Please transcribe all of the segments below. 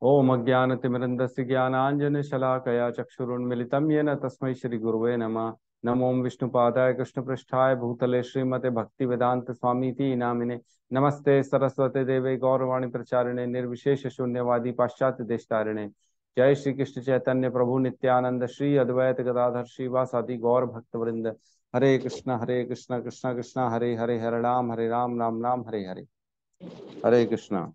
ओम अज्ञानतिमिरन्दस्य ज्ञानाञ्जनशलाकया चक्षुरुन्मिलितं येन तस्मै श्रीगुरुवे नमः। नमो विष्णुपादाय कृष्णपृष्ठाय भूतले श्रीमते भक्तिवेदांत स्वामीति नामिने। नमस्ते सरस्वते देवे गौरवाणी प्रचारिणे निर्विशेष शून्यवादी पाश्चात्य देशतारिणे। जय श्री कृष्ण चैतन्य प्रभु नित्यानंद श्री अद्वैत गदाधर श्रीवासादि गौर भक्त वृंद। हरे कृष्ण कृष्ण कृष्ण हरे हरे, हरे राम राम राम हरे हरे। हरे कृष्णा।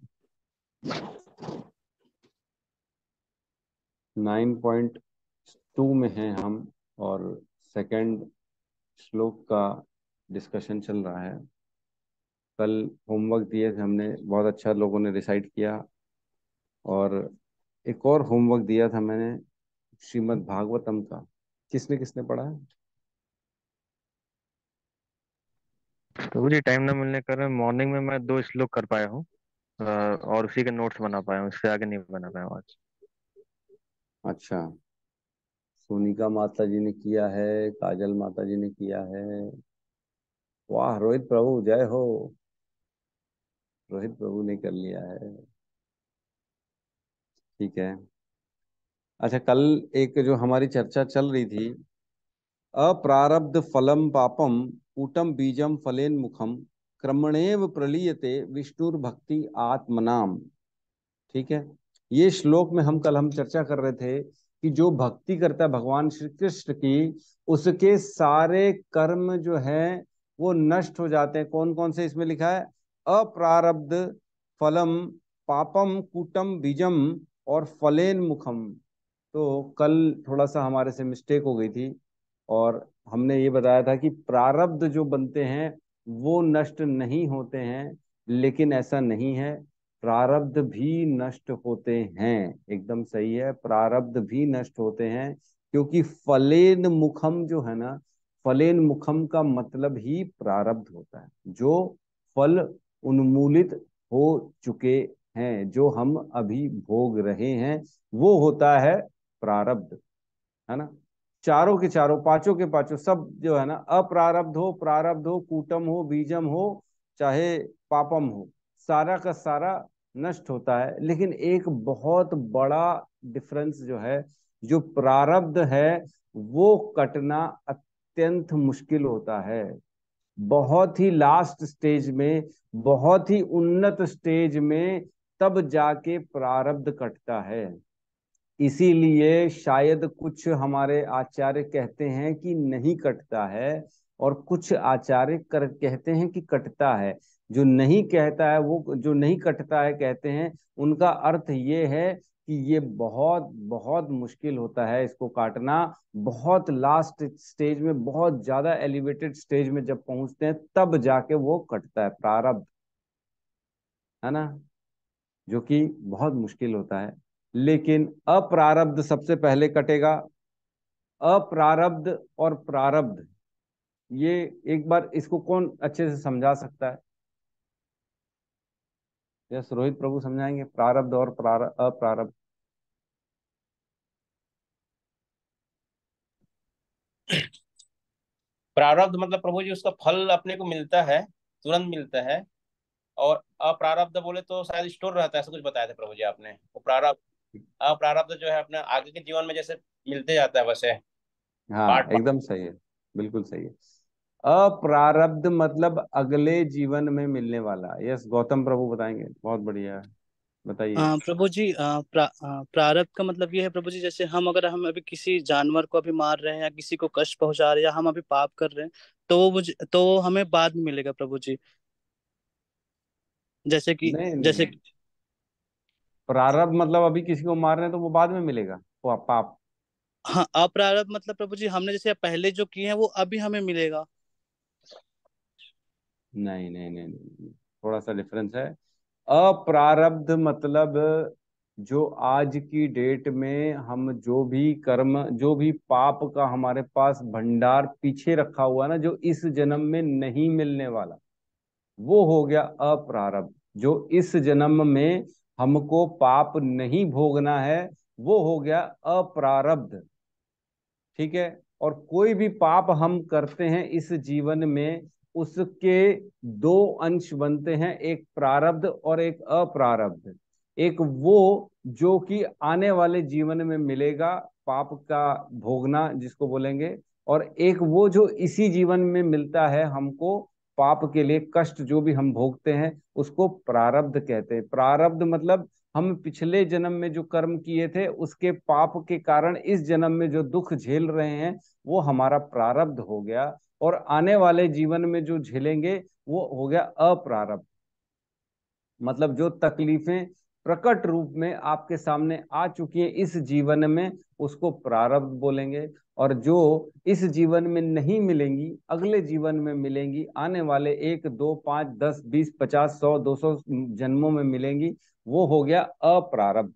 9.2 में हैं हम, और सेकंड श्लोक का डिस्कशन चल रहा है। कल होमवर्क दिए थे हमने, बहुत अच्छा लोगों ने रिसाइट किया। और एक और होमवर्क दिया था मैंने श्रीमद् भागवतम का। किसने किसने पढ़ा है? प्रभु जी, टाइम ना मिलने के कारण मॉर्निंग में मैं 2 श्लोक कर पाया हूँ। और उसी के नोट्स बना पाया हूँ, इससे आगे नहीं बना पाया हूँ आज। अच्छा, सोनिका माता जी ने किया है, काजल माता जी ने किया है। वाह रोहित प्रभु, जय हो। रोहित प्रभु ने कर लिया है। ठीक है। अच्छा, कल एक जो हमारी चर्चा चल रही थी, अप्रारब्ध फलम पापम कूटम बीजम फलेन मुखम क्रमणेव प्रलीयते विष्णुर्भक्ति आत्मनाम। ठीक है। ये श्लोक में हम चर्चा कर रहे थे कि जो भक्ति करता है भगवान श्री कृष्ण की, उसके सारे कर्म जो है वो नष्ट हो जाते हैं। कौन कौन से? इसमें लिखा है अप्रारब्ध फलम पापम कूटम बीजम और फलेन मुखम। तो कल थोड़ा सा हमारे से मिस्टेक हो गई थी, और हमने ये बताया था कि प्रारब्ध जो बनते हैं वो नष्ट नहीं होते हैं, लेकिन ऐसा नहीं है। प्रारब्ध भी नष्ट होते हैं। एकदम सही है, प्रारब्ध भी नष्ट होते हैं। क्योंकि फलेन मुखम जो है ना, फलेन मुखम का मतलब ही प्रारब्ध होता है। जो फल उन्मूलित हो चुके हैं, जो हम अभी भोग रहे हैं, वो होता है प्रारब्ध। है ना। चारों के चारों, पांचों के पांचों सब जो है ना, अप्रारब्ध हो, प्रारब्ध हो, कूटम हो, बीजम हो, चाहे पापम हो, सारा का सारा नष्ट होता है। लेकिन एक बहुत बड़ा डिफरेंस जो है, जो प्रारब्ध है वो कटना अत्यंत मुश्किल होता है। बहुत ही लास्ट स्टेज में, बहुत ही उन्नत स्टेज में तब जाके प्रारब्ध कटता है। इसीलिए शायद कुछ हमारे आचार्य कहते हैं कि नहीं कटता है, और कुछ आचार्य कहते हैं कि कटता है। जो नहीं कहता है, वो जो नहीं कटता है कहते हैं, उनका अर्थ ये है कि ये बहुत बहुत मुश्किल होता है इसको काटना। बहुत लास्ट स्टेज में, बहुत ज्यादा एलिवेटेड स्टेज में जब पहुंचते हैं, तब जाके वो कटता है प्रारब्ध। है ना। जो कि बहुत मुश्किल होता है। लेकिन अप्रारब्ध सबसे पहले कटेगा। अप्रारब्ध और प्रारब्ध, ये एक बार इसको कौन अच्छे से समझा सकता है? यस, रोहित प्रभु समझाएंगे प्रारब्ध और अप्रारब्ध। प्रारब्ध मतलब प्रभु जी उसका फल अपने को मिलता है, तुरंत मिलता है। और अप्रारब्ध बोले तो शायद स्टोर रहता है, ऐसा कुछ बताया था प्रभु जी आपने। वो प्रारब्ध, अप्रारब्ध जो है अपने आगे के जीवन में जैसे मिलते जाता है वैसे हाँ पार्ट पार्ट। एकदम सही है, बिल्कुल सही है। अप्रारब्ध मतलब अगले जीवन में मिलने वाला। यस, गौतम प्रभु बताएंगे, बहुत बढ़िया। बताइए। प्रभु जी, प्रारब्ध का मतलब ये है प्रभु जी, जैसे हम अभी किसी जानवर को अभी मार रहे हैं या किसी को कष्ट पहुंचा रहे हैं या हम अभी पाप कर रहे हैं, तो वो हमें बाद में मिलेगा प्रभु जी। जैसे कि नहीं नहीं जैसे नहीं, प्रारब्ध मतलब अभी किसी को मार रहे हैं तो वो बाद में मिलेगा, वो पाप। हाँ, अप्रारब्ध मतलब प्रभु जी हमने जैसे पहले जो किए हैं वो अभी हमें मिलेगा। नहीं नहीं नहीं नहीं, थोड़ा सा डिफरेंस है। अप्रारब्ध मतलब जो आज की डेट में हम जो भी कर्म, जो भी पाप का हमारे पास भंडार पीछे रखा हुआ है ना, जो इस जन्म में नहीं मिलने वाला, वो हो गया अप्रारब्ध। जो इस जन्म में हमको पाप नहीं भोगना है, वो हो गया अप्रारब्ध। ठीक है। और कोई भी पाप हम करते हैं इस जीवन में, उसके दो अंश बनते हैं, एक प्रारब्ध और एक अप्रारब्ध। एक वो जो कि आने वाले जीवन में मिलेगा, पाप का भोगना जिसको बोलेंगे, और एक वो जो इसी जीवन में मिलता है हमको, पाप के लिए कष्ट जो भी हम भोगते हैं उसको प्रारब्ध कहते हैं। प्रारब्ध मतलब हम पिछले जन्म में जो कर्म किए थे उसके पाप के कारण इस जन्म में जो दुख झेल रहे हैं वो हमारा प्रारब्ध हो गया, और आने वाले जीवन में जो झेलेंगे वो हो गया अप्रारब्ध। मतलब जो तकलीफें प्रकट रूप में आपके सामने आ चुकी हैं इस जीवन में उसको प्रारब्ध बोलेंगे, और जो इस जीवन में नहीं मिलेंगी अगले जीवन में मिलेंगी, आने वाले 1 2 5 10 20 50 100 200 जन्मों में मिलेंगी, वो हो गया अप्रारब्ध।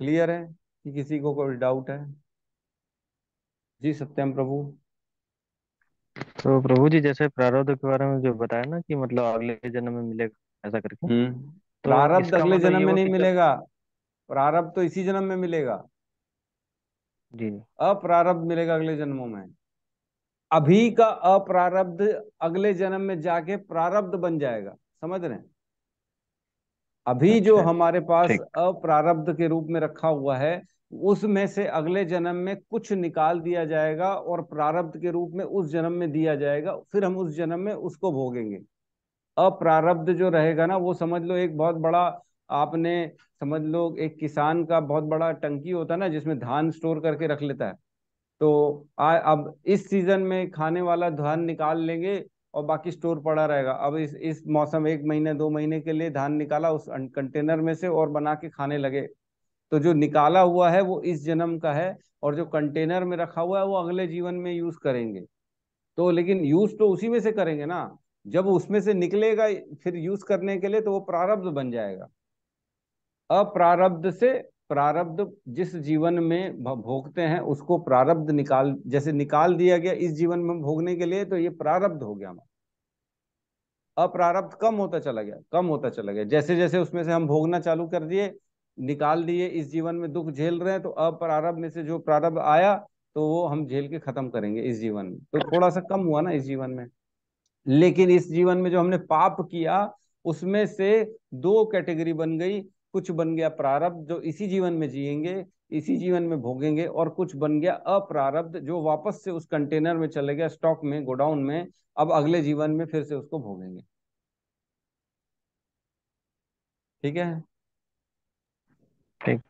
क्लियर है कि किसी को कोई डाउट है? जी सत्यम प्रभु। तो प्रभु जी जैसे प्रारब्ध के बारे में जो बताया ना कि मतलब अगले जन्म में मिलेगा ऐसा करके, तो प्रारब्ध इसका अगले मतलब जन्म ये में हुआ नहीं कि जब। मिलेगा, प्रारब्ध तो इसी जन्म में मिलेगा। जी। अप्रारब्ध मिलेगा अगले जन्मों में। अभी का अप्रारब्ध अगले जन्म में जाके प्रारब्ध बन जाएगा, समझ रहे हैं? अभी जो अच्छा अच्छा। हमारे पास ठीक। अप्रारब्ध के रूप में रखा हुआ है उसमें से अगले जन्म में कुछ निकाल दिया जाएगा और प्रारब्ध के रूप में उस जन्म में दिया जाएगा, फिर हम उस जन्म में उसको भोगेंगे। अप्रारब्ध जो रहेगा ना वो समझ लो एक बहुत बड़ा, आपने समझ लो एक किसान का बहुत बड़ा टंकी होता है ना जिसमें धान स्टोर करके रख लेता है। तो अब इस सीजन में खाने वाला धान निकाल लेंगे और बाकी स्टोर पड़ा रहेगा। अब इस मौसम 1 महीने 2 महीने के लिए धान निकाला उस कंटेनर में से और बना के खाने लगे, तो जो निकाला हुआ है वो इस जन्म का है, और जो कंटेनर में रखा हुआ है वो अगले जीवन में यूज करेंगे। तो लेकिन यूज तो उसी में से करेंगे ना, जब उसमें से निकलेगा फिर यूज करने के लिए तो वो प्रारब्ध बन जाएगा। अप्रारब्ध से प्रारब्ध जिस जीवन में भोगते हैं उसको प्रारब्ध निकाल, जैसे निकाल दिया गया इस जीवन में भोगने के लिए तो ये प्रारब्ध हो गया हमारा। अप्रारब्ध कम होता चला गया, कम होता चला गया, जैसे जैसे उसमें से हम भोगना चालू कर दिए, निकाल दिए, इस जीवन में दुख झेल रहे हैं तो अप्रारब्ध में से जो प्रारब्ध आया तो वो हम झेल के खत्म करेंगे इस जीवन में, तो थोड़ा सा कम हुआ ना इस जीवन में। लेकिन इस जीवन में जो हमने पाप किया उसमें से दो कैटेगरी बन गई, कुछ बन गया प्रारब्ध जो इसी जीवन में जिएंगे, इसी जीवन में भोगेंगे, और कुछ बन गया अप्रारब्ध जो वापस से उस कंटेनर में चले गया, स्टॉक में, गोडाउन में, अब अगले जीवन में फिर से उसको भोगेंगे। ठीक है? ठीक।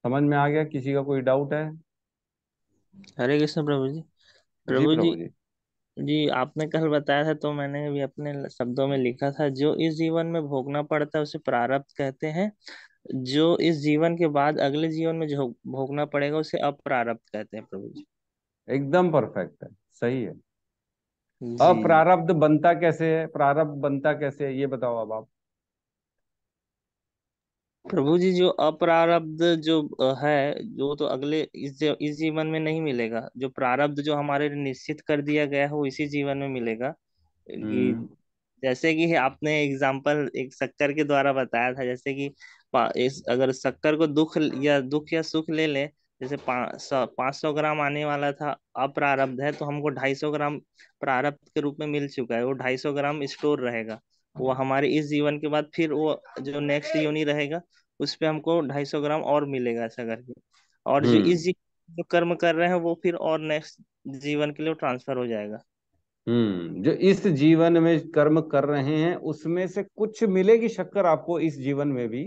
समझ में आ गया? किसी का कोई डाउट है? हरे कृष्ण प्रभु जी। जी प्रभु जी, प्रभु जी। जी आपने कल बताया था तो मैंने भी अपने शब्दों में लिखा था, जो इस जीवन में भोगना पड़ता है उसे प्रारब्ध कहते हैं, जो इस जीवन के बाद अगले जीवन में जो भोगना पड़ेगा उसे अप्रारब्ध कहते हैं प्रभु जी। एकदम परफेक्ट है, सही है। जी अप्रारब्ध बनता कैसे है, प्रारब्ध बनता कैसे है, ये बताओ अब आप। प्रभु जी, जो अप्रारब्ध जो है जो तो अगले इस जीवन में नहीं मिलेगा, जो प्रारब्ध जो हमारे लिए निश्चित कर दिया गया है वो इसी जीवन में मिलेगा। कि हम्म। जैसे कि आपने एग्जाम्पल एक शक्कर के द्वारा बताया था, जैसे कि इस अगर शक्कर को दुख या सुख ले ले, जैसे 500 ग्राम आने वाला था अप्रारब्ध है तो हमको 250 ग्राम प्रारब्ध के रूप में मिल चुका है, वो 250 ग्राम स्टोर रहेगा। वो हमारे इस जीवन के बाद फिर वो जो नेक्स्ट योनि रहेगा उस पे हमको 250 ग्राम और मिलेगा ऐसा करके। और जो हम्म। इस जीवन जो कर्म कर रहे हैं वो फिर और नेक्स्ट जीवन के लिए ट्रांसफर हो जाएगा। जो इस जीवन में कर्म कर रहे हैं उसमें से कुछ मिलेगी शक्कर आपको इस जीवन में भी,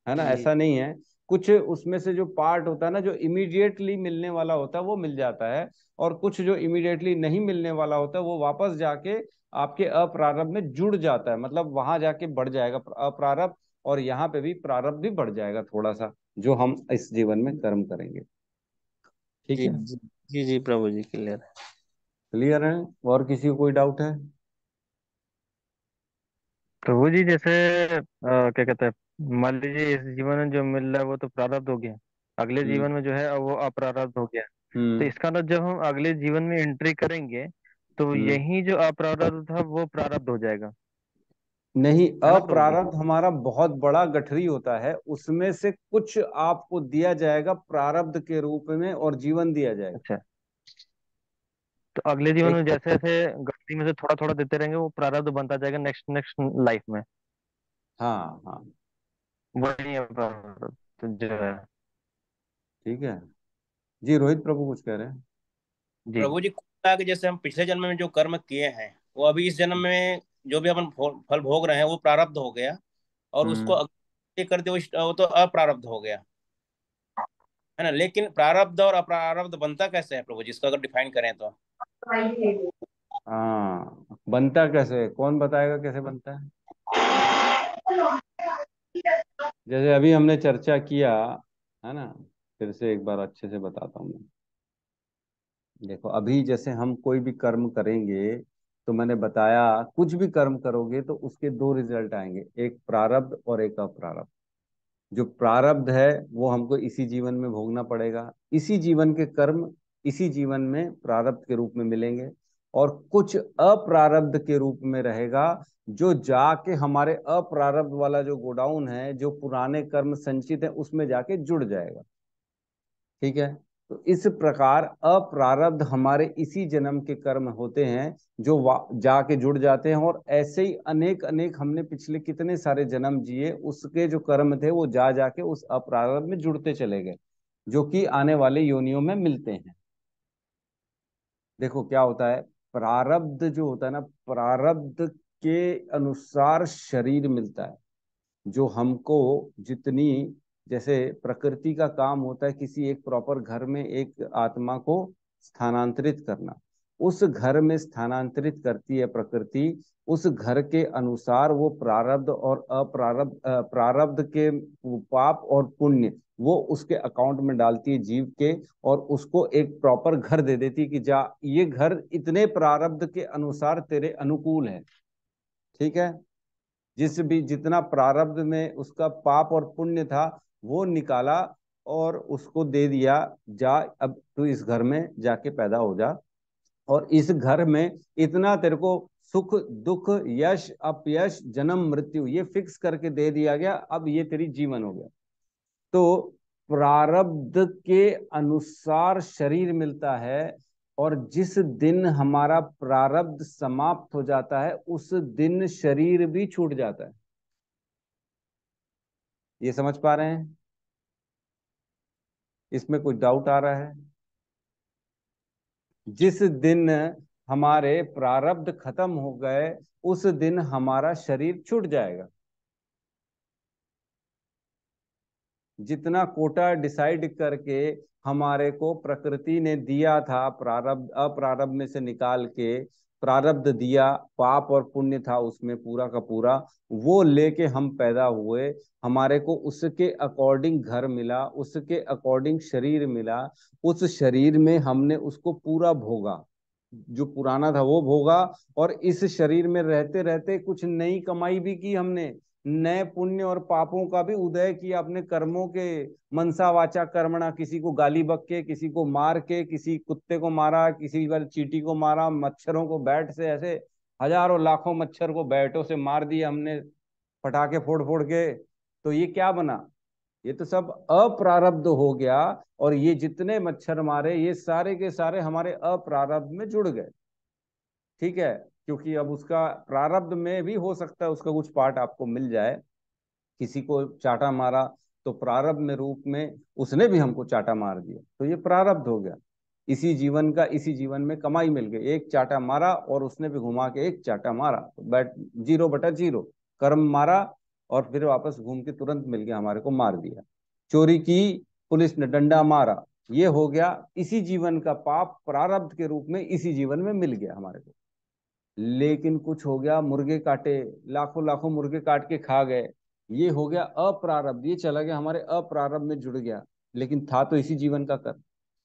है ना, जी ऐसा नहीं है। कुछ उसमें से जो पार्ट होता है ना जो इमीडिएटली मिलने वाला होता है वो मिल जाता है, और कुछ जो इमीडिएटली नहीं मिलने वाला होता है वो वापस जाके आपके अप्रारब्ध में जुड़ जाता है, मतलब वहां जाके बढ़ जाएगा अप्रारब्ध, और यहाँ पे भी प्रारब्ध भी बढ़ जाएगा थोड़ा सा जो हम इस जीवन में कर्म करेंगे। ठीक जी है? जी जी जी प्रभु जी, क्लियर है। क्लियर है? और किसी को कोई डाउट है? प्रभु जी जैसे क्या कहते हैं, मान लीजिए इस जीवन में जो मिल रहा है वो तो प्रारब्ध हो गया, अगले हम्म। जीवन में जो है अब वो अप्रारब्ध हो गया। तो हम्म। इसका मतलब जब हम अगले जीवन में एंट्री करेंगे तो हम्म। यही जो अप्रारब्ध था वो प्रारब्ध हो जाएगा, नहीं, है ना प्रभु जी? अप्रारब्ध हमारा बहुत बड़ा गठरी होता है, उसमें से कुछ आपको दिया जाएगा प्रारब्ध के रूप में और जीवन दिया जाएगा। अच्छा। तो अगले जीवन एक में जैसे जैसे गलती में से थोड़ा थोड़ा देते रहेंगे, वो प्रारब्ध बनता जाएगा नेक्स्ट नेक्स्ट लाइफ में। हाँ हाँ, वही है प्रारब्ध तो जो है। ठीक है। जी रोहित प्रभु कुछ कह रहे हैं। जी। प्रभु जी को लगता है कि जैसे हम पिछले जन्म में जो कर्म किए हैं वो अभी इस जन्म में जो भी अपन फल भोग रहे हैं वो प्रारब्ध हो गया, और उसको हम्म। अगले करते हुए वो तो अप्रारब्ध हो गया, है ना। लेकिन प्रारब्ध और अप्रारब्ध बनता कैसे है प्रभु जी, इसको अगर डिफाइन करें तो। हाँ, बनता कैसे है? कौन बताएगा कैसे बनता है? जैसे अभी हमने चर्चा किया है ना, फिर से एक बार अच्छे से बताता हूँ मैं। देखो अभी जैसे हम कोई भी कर्म करेंगे, तो मैंने बताया कुछ भी कर्म करोगे तो उसके दो रिजल्ट आएंगे, एक प्रारब्ध और एक अप्रारब्ध। जो प्रारब्ध है वो हमको इसी जीवन में भोगना पड़ेगा, इसी जीवन के कर्म इसी जीवन में प्रारब्ध के रूप में मिलेंगे। और कुछ अप्रारब्ध के रूप में रहेगा, जो जाके हमारे अप्रारब्ध वाला जो गोडाउन है, जो पुराने कर्म संचित है, उसमें जाके जुड़ जाएगा। ठीक है। तो इस प्रकार अप्रारब्ध हमारे इसी जन्म के कर्म होते हैं, जो जाके जुड़ जाते हैं। और ऐसे ही अनेक अनेक हमने पिछले कितने सारे जन्म जिए, उसके जो कर्म थे वो जा जाके उस अप्रारब्ध में जुड़ते चले गए, जो कि आने वाले योनियों में मिलते हैं। देखो क्या होता है, प्रारब्ध जो होता है ना, प्रारब्ध के अनुसार शरीर मिलता है। जो हमको जितनी, जैसे प्रकृति का काम होता है किसी एक प्रॉपर घर में एक आत्मा को स्थानांतरित करना, उस घर में स्थानांतरित करती है प्रकृति। उस घर के अनुसार वो प्रारब्ध और अप्रारब्ध प्रारब्ध के पाप और पुण्य वो उसके अकाउंट में डालती है जीव के, और उसको एक प्रॉपर घर दे देती है कि जा ये घर इतने प्रारब्ध के अनुसार तेरे अनुकूल है। ठीक है। जिस भी जितना प्रारब्ध में उसका पाप और पुण्य था वो निकाला और उसको दे दिया, जा अब तू इस घर में जाके पैदा हो जा, और इस घर में इतना तेरे को सुख दुख यश अपयश जन्म मृत्यु ये फिक्स करके दे दिया गया, अब ये तेरी जीवन हो गया। तो प्रारब्ध के अनुसार शरीर मिलता है, और जिस दिन हमारा प्रारब्ध समाप्त हो जाता है उस दिन शरीर भी छूट जाता है। ये समझ पा रहे हैं? इसमें कुछ डाउट आ रहा है? जिस दिन हमारे प्रारब्ध खत्म हो गए उस दिन हमारा शरीर छूट जाएगा। जितना कोटा डिसाइड करके हमारे को प्रकृति ने दिया था, प्रारब्ध अप्रारब्ध में से निकाल के प्रारब्ध दिया, पाप और पुण्य था उसमें पूरा का पूरा, वो लेके हम पैदा हुए। हमारे को उसके अकॉर्डिंग घर मिला, उसके अकॉर्डिंग शरीर मिला। उस शरीर में हमने उसको पूरा भोगा, जो पुराना था वो भोगा। और इस शरीर में रहते रहते कुछ नई कमाई भी की हमने, नए पुण्य और पापों का भी उदय किया अपने कर्मों के। मनसा वाचा कर्मणा, किसी को गाली बक के, किसी को मार के, किसी कुत्ते को मारा, किसी बार चींटी को मारा, मच्छरों को बैट से, ऐसे हजारों लाखों मच्छर को बैटों से मार दिया हमने, पटाखे फोड़ फोड़ के। तो ये क्या बना? ये तो सब अप्रारब्ध हो गया। और ये जितने मच्छर मारे ये सारे के सारे हमारे अप्रारब्ध में जुड़ गए। ठीक है। क्योंकि अब उसका प्रारब्ध में भी हो सकता है उसका कुछ पार्ट आपको मिल जाए। किसी को चाटा मारा तो प्रारब्ध में रूप में उसने भी हमको चाटा मार दिया, तो ये प्रारब्ध हो गया। इसी जीवन का इसी जीवन में कमाई मिल गई, एक चाटा मारा और उसने भी घुमा के एक चाटा मारा, तो बैट 0/0 कर्म मारा, और फिर वापस घूम के तुरंत मिल गया, हमारे को मार दिया। चोरी की, पुलिस ने डंडा मारा, ये हो गया इसी जीवन का पाप, प्रारब्ध के रूप में इसी जीवन में मिल गया हमारे को। लेकिन कुछ हो गया, मुर्गे काटे, लाखों लाखों मुर्गे काट के खा गए, ये हो गया अप्रारब्ध, ये चला गया हमारे अप्रारब्ध में जुड़ गया। लेकिन था तो इसी जीवन का कर्म,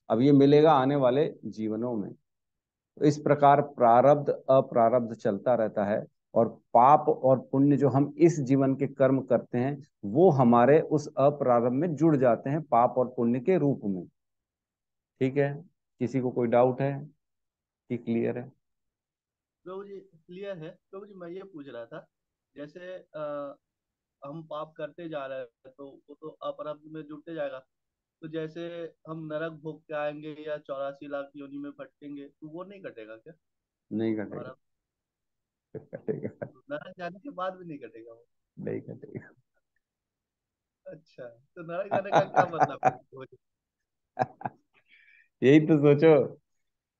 अब ये मिलेगा आने वाले जीवनों में। तो इस प्रकार प्रारब्ध अप्रारब्ध चलता रहता है। और पाप और पुण्य जो हम इस जीवन के कर्म करते हैं वो हमारे उस अप्रारब्ध में जुड़ जाते हैं पाप और पुण्य के रूप में। ठीक है। किसी को कोई डाउट है कि क्लियर है? प्रभु जी क्लियर है। प्रभु जी मैं ये पूछ रहा था, जैसे हम पाप करते जा रहे हैं तो वो तो अपराध में जुड़ते जाएगा, तो जैसे हम नरक भोग के आएंगे या 84 लाख योनि में भटकेंगे तो वो नहीं कटेगा क्या? नहीं और कटेगा। अब कटेगा। नरक जाने के बाद भी नहीं कटेगा वो? नहीं कटेगा। अच्छा, तो नरक जाने का क्या मतलब है वो? यही तो सोचो,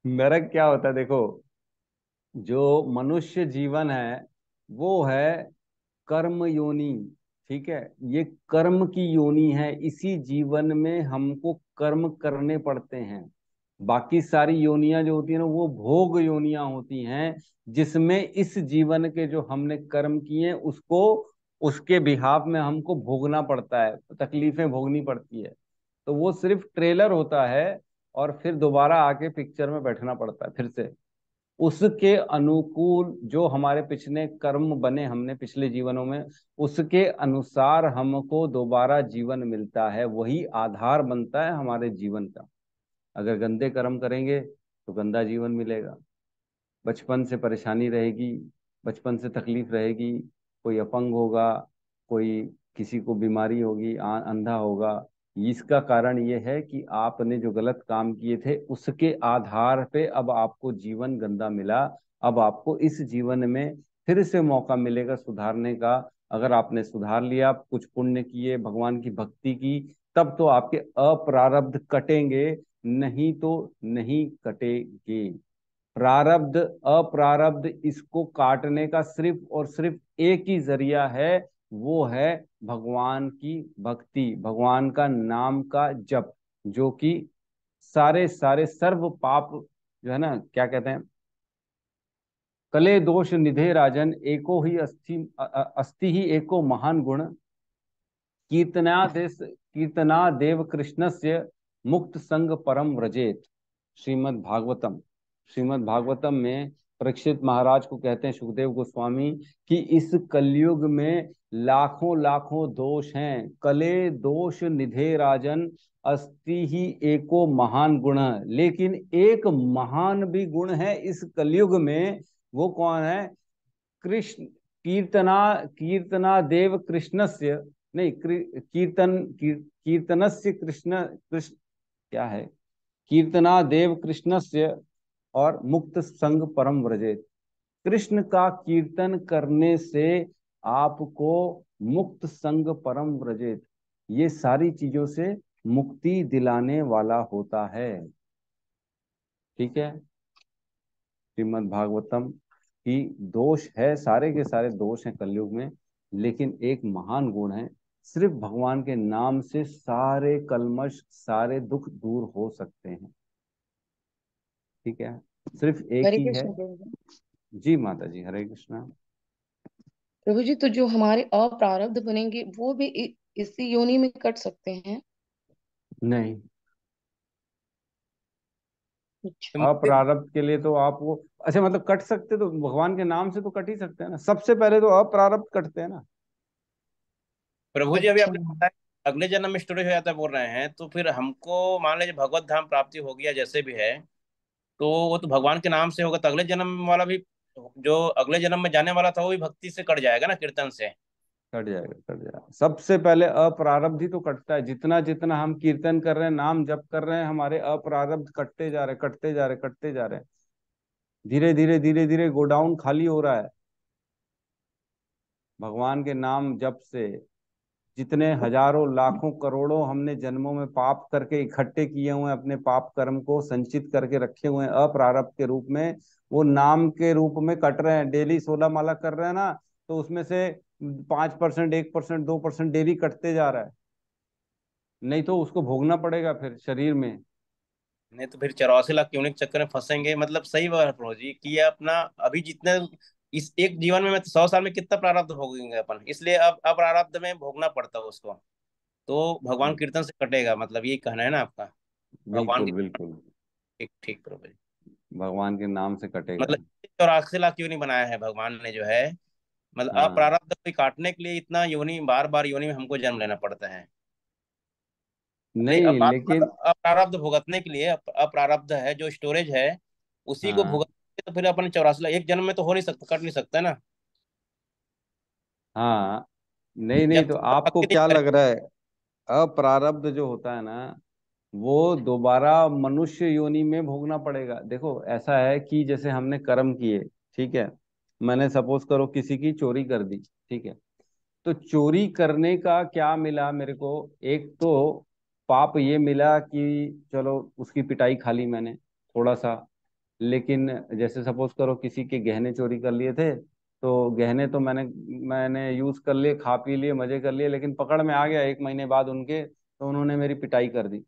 नरक क्या होता है देखो। जो मनुष्य जीवन है वो है कर्म योनि। ठीक है, ये कर्म की योनि है, इसी जीवन में हमको कर्म करने पड़ते हैं। बाकी सारी योनियां जो होती है ना वो भोग योनियां होती हैं, जिसमें इस जीवन के जो हमने कर्म किए उसको, उसके बिहाफ में हमको भोगना पड़ता है, तकलीफें भोगनी पड़ती है। तो वो सिर्फ ट्रेलर होता है, और फिर दोबारा आके पिक्चर में बैठना पड़ता है फिर से। उसके अनुकूल जो हमारे पिछले कर्म बने हमने पिछले जीवनों में, उसके अनुसार हमको दोबारा जीवन मिलता है, वही आधार बनता है हमारे जीवन का। अगर गंदे कर्म करेंगे तो गंदा जीवन मिलेगा, बचपन से परेशानी रहेगी, बचपन से तकलीफ रहेगी, कोई अपंग होगा, कोई किसी को बीमारी होगी, अंधा होगा। इसका कारण ये है कि आपने जो गलत काम किए थे उसके आधार पे अब आपको जीवन गंदा मिला। अब आपको इस जीवन में फिर से मौका मिलेगा सुधारने का। अगर आपने सुधार लिया, कुछ पुण्य किए, भगवान की भक्ति की, तब तो आपके अप्रारब्ध कटेंगे, नहीं तो नहीं कटेंगे। प्रारब्ध अप्रारब्ध इसको काटने का सिर्फ और सिर्फ एक ही जरिया है, वो है भगवान की भक्ति, भगवान का नाम का जप, जो कि सारे सारे सर्व पाप जो है ना, क्या कहते हैं, कले दोष निधे राजन, एको ही अस्ति ही एको महान गुण, कीर्तनादेव कृष्णस्य मुक्त संग परम व्रजेत। श्रीमद् भागवतम। श्रीमद् भागवतम में परीक्षित महाराज को कहते हैं सुखदेव गोस्वामी कि इस कलयुग में लाखों लाखों दोष हैं, कले दोष निधे राजन, अस्ति ही एको महान गुण, लेकिन एक महान भी गुण है इस कलयुग में। वो कौन है? कृष्ण। कीर्तना कीर्तना देव कृष्णस्य, नहीं, कीर्तनस्य कृष्ण, कृष्ण क्या है, कीर्तना देव कृष्णस्य और मुक्त संग परम व्रजेत। कृष्ण का कीर्तन करने से आपको मुक्त संग परम व्रजेत, ये सारी चीजों से मुक्ति दिलाने वाला होता है। ठीक है, श्रीमद् भागवतम की दोष है, सारे के सारे दोष हैं कलयुग में, लेकिन एक महान गुण है, सिर्फ भगवान के नाम से सारे कल्मश सारे दुख दूर हो सकते हैं। ठीक है, सिर्फ एक हरे ही है। कृष्ण प्रभु जी। जी माता जी, हरे कृष्णा। प्रभु जी, तो जो हमारे अप्रारब्ध बनेंगे वो भी इसी योनि में कट सकते हैं? नहीं, अच्छा। तो मुझे अप्रारब्ध के लिए तो आप वो, अच्छा मतलब कट सकते तो भगवान के नाम से तो कट ही सकते हैं ना, सबसे पहले तो अप्रारब्ध कटते हैं ना। प्रभु जी अभी अच्छा। आपने बताया अगले जन्म में स्टोरेज हो जाता है बोल रहे हैं, तो फिर हमको मान लीजिए भगवत धाम प्राप्ति हो गया जैसे भी है, तो वो तो भगवान के नाम से होगा, तो अगले जन्म वाला भी, जो अगले जन्म में जाने वाला था वो भी भक्ति से कट जाएगा ना, कीर्तन से। कट जाएगा, कट जाएगा। सबसे पहले अप्रारब्ध ही तो कटता है, जितना जितना हम कीर्तन कर रहे हैं, नाम जप कर रहे हैं, हमारे अप्रारब्ध कटते जा रहे, कटते जा रहे, कटते जा रहे हैं। धीरे धीरे धीरे धीरे गोडाउन खाली हो रहा है भगवान के नाम जप से। जितने हजारों लाखों करोड़ों हमने जन्मों में पाप करके इकट्ठे किए हुए हैं, अपने पाप कर्म को संचित करके रखे हुए हैं अप्रारब्ध के रूप में, वो नाम के रूप में कट रहे हैं। डेली 16 माला कर रहे हैं ना, तो उसमें से 5%, 1%, 2% डेली कटते जा रहा है। नहीं तो उसको भोगना पड़ेगा फिर शरीर में। नहीं तो फिर 84 लाख यूनिक चक्कर में फंसेंगे। मतलब सही बात है प्रभु जी कि ये अपना अभी जितने, इस एक जीवन में 100 साल में कितना प्रारब्ध भोगेंगे अपन, इसलिए अब अप्रारब्ध में भोगना पड़ता है उसको। तो भगवान कीर्तन से कटेगा, मतलब ये कहना है ना आपका? भगवान बिल्कुल की, बिल्कुल, ठीक ठीक प्रभु जी। भगवान के नाम से कटेगा। मतलब 84 लाख योनि बनाया है भगवान ने जो है, मतलब हाँ, अप्रारब्ध को काटने के लिए इतना योनि, बार बार योनि में हमको जन्म लेना पड़ता है। नहीं, अब नहीं बात लेकिन, अप्रारब्ध भुगतने के लिए, अप्रारब्ध है जो स्टोरेज है, उसी को हाँ भुगतने तो फिर अपन 84 लाख एक जन्म में तो हो नहीं सकता, कट नहीं सकता ना। हाँ, नहीं नहीं, जब तो तक आपको भक्ति नहीं क्या करें। लग रहा है, अप्रारब्ध जो होता है ना, वो दोबारा मनुष्य योनि में भोगना पड़ेगा। देखो ऐसा है कि जैसे हमने कर्म किए, ठीक है, मैंने सपोज करो किसी की चोरी कर दी, ठीक है, तो चोरी करने का क्या मिला मेरे को? एक तो पाप ये मिला कि चलो उसकी पिटाई खा ली मैंने थोड़ा सा। लेकिन जैसे सपोज करो किसी के गहने चोरी कर लिए थे, तो गहने तो मैंने मैंने यूज कर लिए, खा पी लिए, मजे कर लिए, लेकिन पकड़ में आ गया 1 महीने बाद उनके, तो उन्होंने मेरी पिटाई कर दी।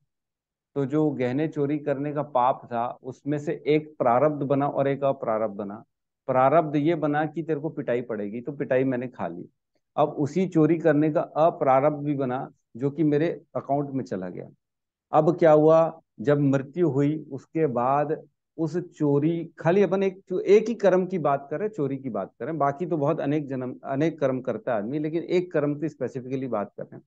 तो जो गहने चोरी करने का पाप था उसमें से एक प्रारब्ध बना और एक अप्रारब्ध बना। प्रारब्ध ये बना कि तेरे को पिटाई पड़ेगी, तो पिटाई मैंने खा ली। अब उसी चोरी करने का अप्रारब्ध भी बना, जो कि मेरे अकाउंट में चला गया। अब क्या हुआ, जब मृत्यु हुई उसके बाद उस चोरी, खाली अपन एक ही कर्म की बात करें, चोरी की बात करें, बाकी तो बहुत अनेक जन्म अनेक कर्म करता है आदमी, लेकिन एक कर्म की स्पेसिफिकली बात कर रहे हैं।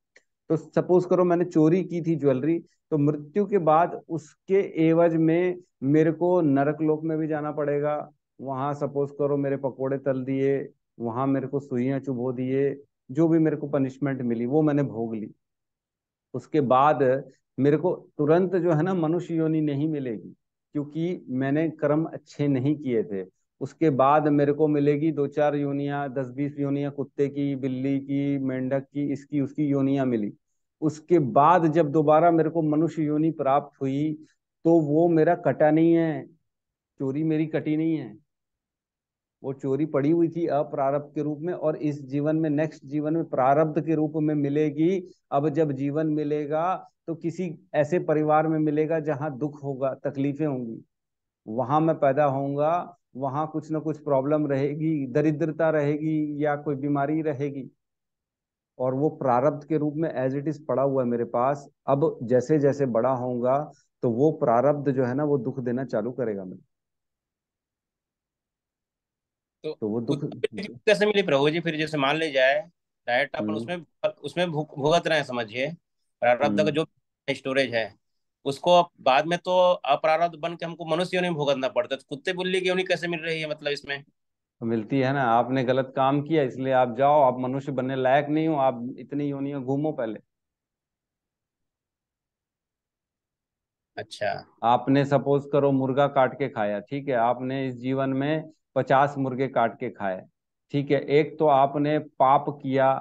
तो सपोज करो मैंने चोरी की थी ज्वेलरी, तो मृत्यु के बाद उसके एवज में मेरे को नरक लोक में भी जाना पड़ेगा। वहां सपोज करो मेरे पकोड़े तल दिए, वहां मेरे को सुइयां चुभो दिए, जो भी मेरे को पनिशमेंट मिली वो मैंने भोग ली। उसके बाद मेरे को तुरंत जो है ना मनुष्य योनि नहीं मिलेगी, क्योंकि मैंने कर्म अच्छे नहीं किए थे। उसके बाद मेरे को मिलेगी 2-4 योनियां, 10-20 योनियां, कुत्ते की, बिल्ली की, मेंढक की, इसकी उसकी योनियां मिली। उसके बाद जब दोबारा मेरे को मनुष्य योनि प्राप्त हुई, तो वो मेरा कटा नहीं है, चोरी मेरी कटी नहीं है। वो चोरी पड़ी हुई थी अप्रारब्ध के रूप में, और इस जीवन में, नेक्स्ट जीवन में प्रारब्ध के रूप में मिलेगी। अब जब जीवन मिलेगा तो किसी ऐसे परिवार में मिलेगा जहां दुख होगा, तकलीफें होंगी, वहां मैं पैदा होऊंगा। वहां कुछ ना कुछ प्रॉब्लम रहेगी, दरिद्रता रहेगी या कोई बीमारी रहेगी, और वो प्रारब्ध के रूप में एज इट इज पड़ा हुआ है मेरे पास। अब जैसे जैसे बड़ा होऊंगा तो वो प्रारब्ध जो है ना वो दुख देना चालू करेगा मेरे। तो तो वो दुख। उत्पत्ति कैसे मिली प्रभु जी? फिर जैसे मान ली जाए डायरेक्ट अपन हम्म। उसमें उसमें भुगत रहे हैं, समझिए, प्रारब्ध का हम्म। जो स्टोरेज है उसको अब बाद में तो अप्रारब्ध बन के हमको मनुष्य योनि में भुगतना पड़ता है। तो कुत्ते बिल्ली की योनि कैसे मिल रही है मतलब इसमें? तो मिलती है ना, आपने गलत काम किया इसलिए आप जाओ, आप मनुष्य बनने लायक नहीं हो, आप इतनी योनियां घूमो पहले। अच्छा। आपने सपोज करो मुर्गा काट के खाया, ठीक है, आपने इस जीवन में 50 मुर्गे काट के खाए, ठीक है, एक तो आपने पाप किया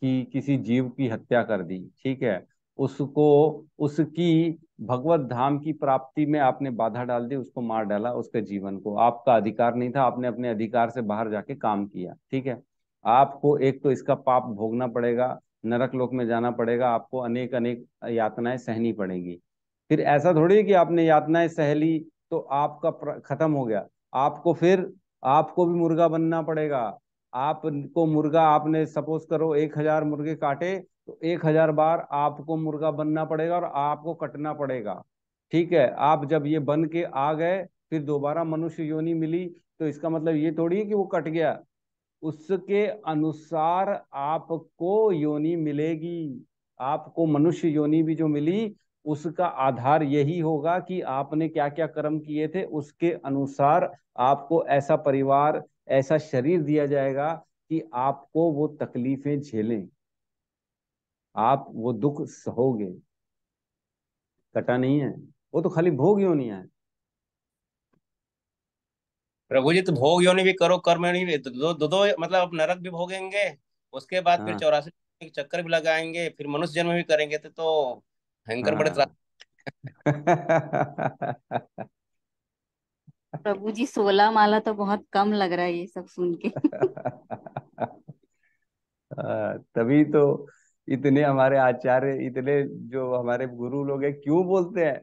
कि किसी जीव की हत्या कर दी, ठीक है, उसको, उसकी भगवत धाम की प्राप्ति में आपने बाधा डाल दी, उसको मार डाला, उसके जीवन को, आपका अधिकार नहीं था, आपने अपने अधिकार से बाहर जाके काम किया, ठीक है। आपको एक तो इसका पाप भोगना पड़ेगा, नरक लोक में जाना पड़ेगा, आपको अनेक अनेक यातनाएं सहनी पड़ेगी। फिर ऐसा थोड़ी है कि आपने यातनाएं सह ली तो आपका खत्म हो गया। आपको फिर, आपको भी मुर्गा बनना पड़ेगा। आपको मुर्गा, आपने सपोज करो 1,000 मुर्गे काटे, तो 1,000 बार आपको मुर्गा बनना पड़ेगा और आपको कटना पड़ेगा, ठीक है। आप जब ये बन के आ गए, फिर दोबारा मनुष्य योनि मिली, तो इसका मतलब ये थोड़ी है कि वो कट गया। उसके अनुसार आपको योनि मिलेगी। आपको मनुष्य योनि भी जो मिली, उसका आधार यही होगा कि आपने क्या क्या कर्म किए थे, उसके अनुसार आपको ऐसा परिवार, ऐसा शरीर दिया जाएगा कि आपको वो तकलीफें झेलें, आप वो दुख सहोगे। कटा नहीं है, वो तो खाली भोग योनियां है। प्रभु जी तो भोग योनि भी करो, कर्म योनि भी, तो दो मतलब आप नरक भी भोगेंगे, उसके बाद फिर हाँ। 84 के चक्कर भी लगाएंगे, फिर मनुष्य जन्म भी करेंगे, तो भयंकर बड़े त्रास। हाँ। प्रभु जी 16 माला तो बहुत कम लग रहा है ये सब सुन के। तभी तो इतने हमारे आचार्य, इतने जो हमारे गुरु लोग हैं, क्यों बोलते हैं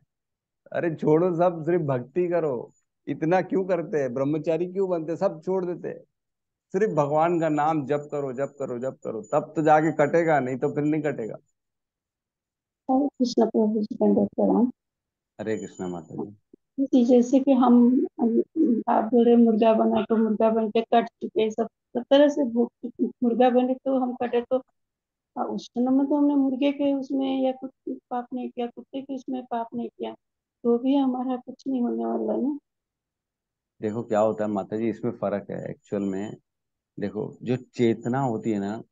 अरे छोड़ो सब, सिर्फ भक्ति करो। इतना क्यों करते हैं, ब्रह्मचारी क्यों बनते हैं, सब छोड़ देते हैं, सिर्फ भगवान का नाम जप करो, जप करो, जप करो, तब तो जाके कटेगा, नहीं तो फिर नहीं कटेगा। हरे कृष्ण प्रभु जी, दंडवत प्रणाम हरे कृष्णा माता जी। जी। जैसे कि हम, आप बोल रहे मुर्गा बना तो मुर्गा बन के कट चुके, सब सब तरह से भूख चुके। मुर्गा बने तो हम कटे तो उस समय में तो हमने मुर्गे के उसमें या कुछ पाप नहीं किया, कुत्ते के उसमें पाप नहीं किया, तो भी हमारा कुछ नहीं होने वाला है ना। देखो क्या होता है माता जी, इसमें फर्क है एक्चुअल में। देखो जो चेतना होती है ना,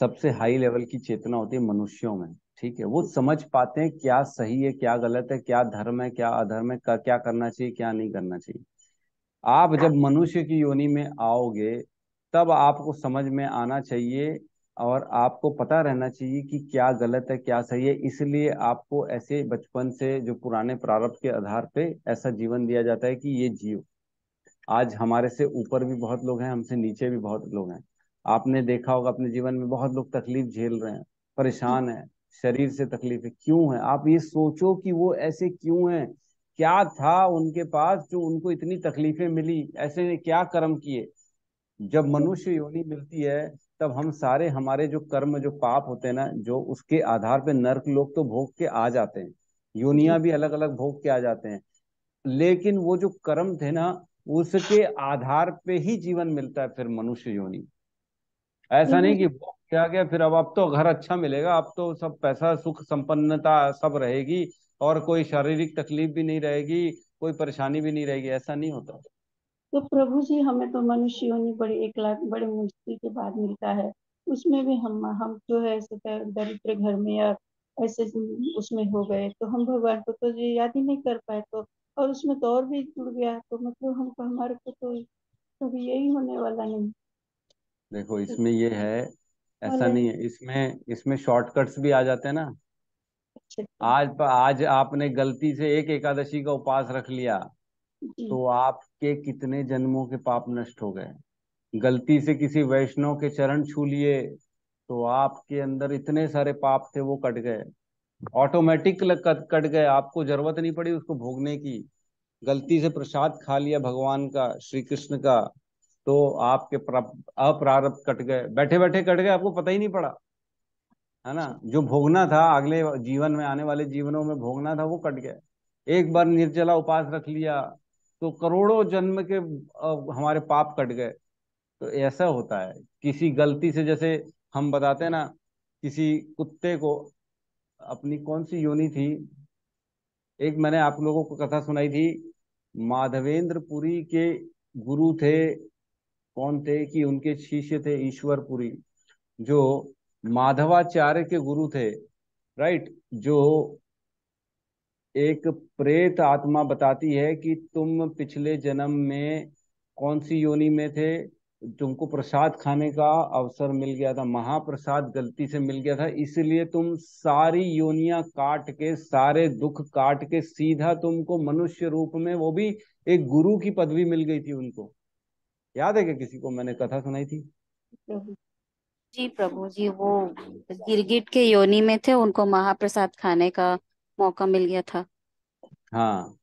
सबसे हाई लेवल की चेतना होती है मनुष्यों में, ठीक है, वो समझ पाते हैं क्या सही है क्या गलत है, क्या धर्म है क्या अधर्म है, क्या करना चाहिए क्या नहीं करना चाहिए। आप जब मनुष्य की योनि में आओगे तब आपको समझ में आना चाहिए और आपको पता रहना चाहिए कि क्या गलत है क्या सही है। इसलिए आपको ऐसे बचपन से जो पुराने प्रारब्ध के आधार पे ऐसा जीवन दिया जाता है कि ये जियो। आज हमारे से ऊपर भी बहुत लोग हैं, हमसे नीचे भी बहुत लोग हैं। आपने देखा होगा अपने जीवन में बहुत लोग तकलीफ झेल रहे हैं, परेशान है, शरीर से तकलीफ है। क्यों है? आप ये सोचो कि वो ऐसे क्यों हैं, क्या था उनके पास जो उनको इतनी तकलीफें मिली, ऐसे ने क्या कर्म किए। जब मनुष्य योनि मिलती है तब हम सारे हमारे जो कर्म जो पाप होते हैं ना, जो उसके आधार पे नर्क लोग तो भोग के आ जाते हैं, जी योनियां भी अलग अलग भोग के आ जाते हैं। लेकिन वो जो कर्म थे ना, उसके आधार पे ही जीवन मिलता है फिर मनुष्य योनि। ऐसा प्रभु नहीं कि भोग किया गया फिर अब तो घर अच्छा मिलेगा, अब तो सब पैसा सुख संपन्नता सब रहेगी और कोई शारीरिक तकलीफ भी नहीं रहेगी, कोई परेशानी भी नहीं रहेगी, ऐसा नहीं होता। तो प्रभु जी हमें तो मनुष्य योनि बड़ी 1 लाख बड़े मुश्किल के बाद मिलता है। उसमें भी हम जो है ऐसे दरिद्र घर में या ऐसे उसमें हो गए तो हम भगवान को तो ये याद ही नहीं कर पाए। तो और उसमें तो और भी जुड़ गया तो मतलब हमको हमारे को तो कभी यही होने वाला नहीं। देखो इसमें ये है, ऐसा वाला नहीं है, इसमें इसमें शॉर्टकट्स भी आ जाते हैं ना। अच्छा अच्छा। आज आपने गलती से एक एकादशी का उपवास रख लिया जी तो आपके कितने जन्मों के पाप नष्ट हो गए। गलती से किसी वैष्णव के चरण छू लिए तो आपके अंदर इतने सारे पाप थे वो कट गए, ऑटोमेटिक कट गए, आपको जरूरत नहीं पड़ी उसको भोगने की। गलती से प्रसाद खा लिया भगवान का, श्री कृष्ण का, तो आपके अप्रारब्ध कट गए, बैठे बैठे कट गए, आपको पता ही नहीं पड़ा, है ना। जो भोगना था अगले जीवन में, आने वाले जीवनों में भोगना था वो कट गया। एक बार निर्जला उपास रख लिया तो करोड़ों जन्म के हमारे पाप कट गए। तो ऐसा होता है किसी गलती से, जैसे हम बताते हैं ना, किसी कुत्ते को, अपनी कौन सी योनि थी, एक मैंने आप लोगों को कथा सुनाई थी, माधवेंद्रपुरी के गुरु थे, कौन थे कि उनके शिष्य थे ईश्वरपुरी, जो माधवाचार्य के गुरु थे, राइट। जो एक प्रेत आत्मा बताती है कि तुम पिछले जन्म में कौन सी योनि में थे, तुमको प्रसाद खाने का अवसर मिल गया था, महाप्रसाद गलती से मिल गया था, इसलिए तुम सारी योनियां काट के, सारे दुख काट के सीधा तुमको मनुष्य रूप में, वो भी एक गुरु की पदवी मिल गई थी उनको। याद है क्या किसी को मैंने कथा सुनाई थी? प्रभु। जी प्रभु जी, वो गिरगिट के योनि में थे, उनको महाप्रसाद खाने का मौका मिल गया था। हाँ,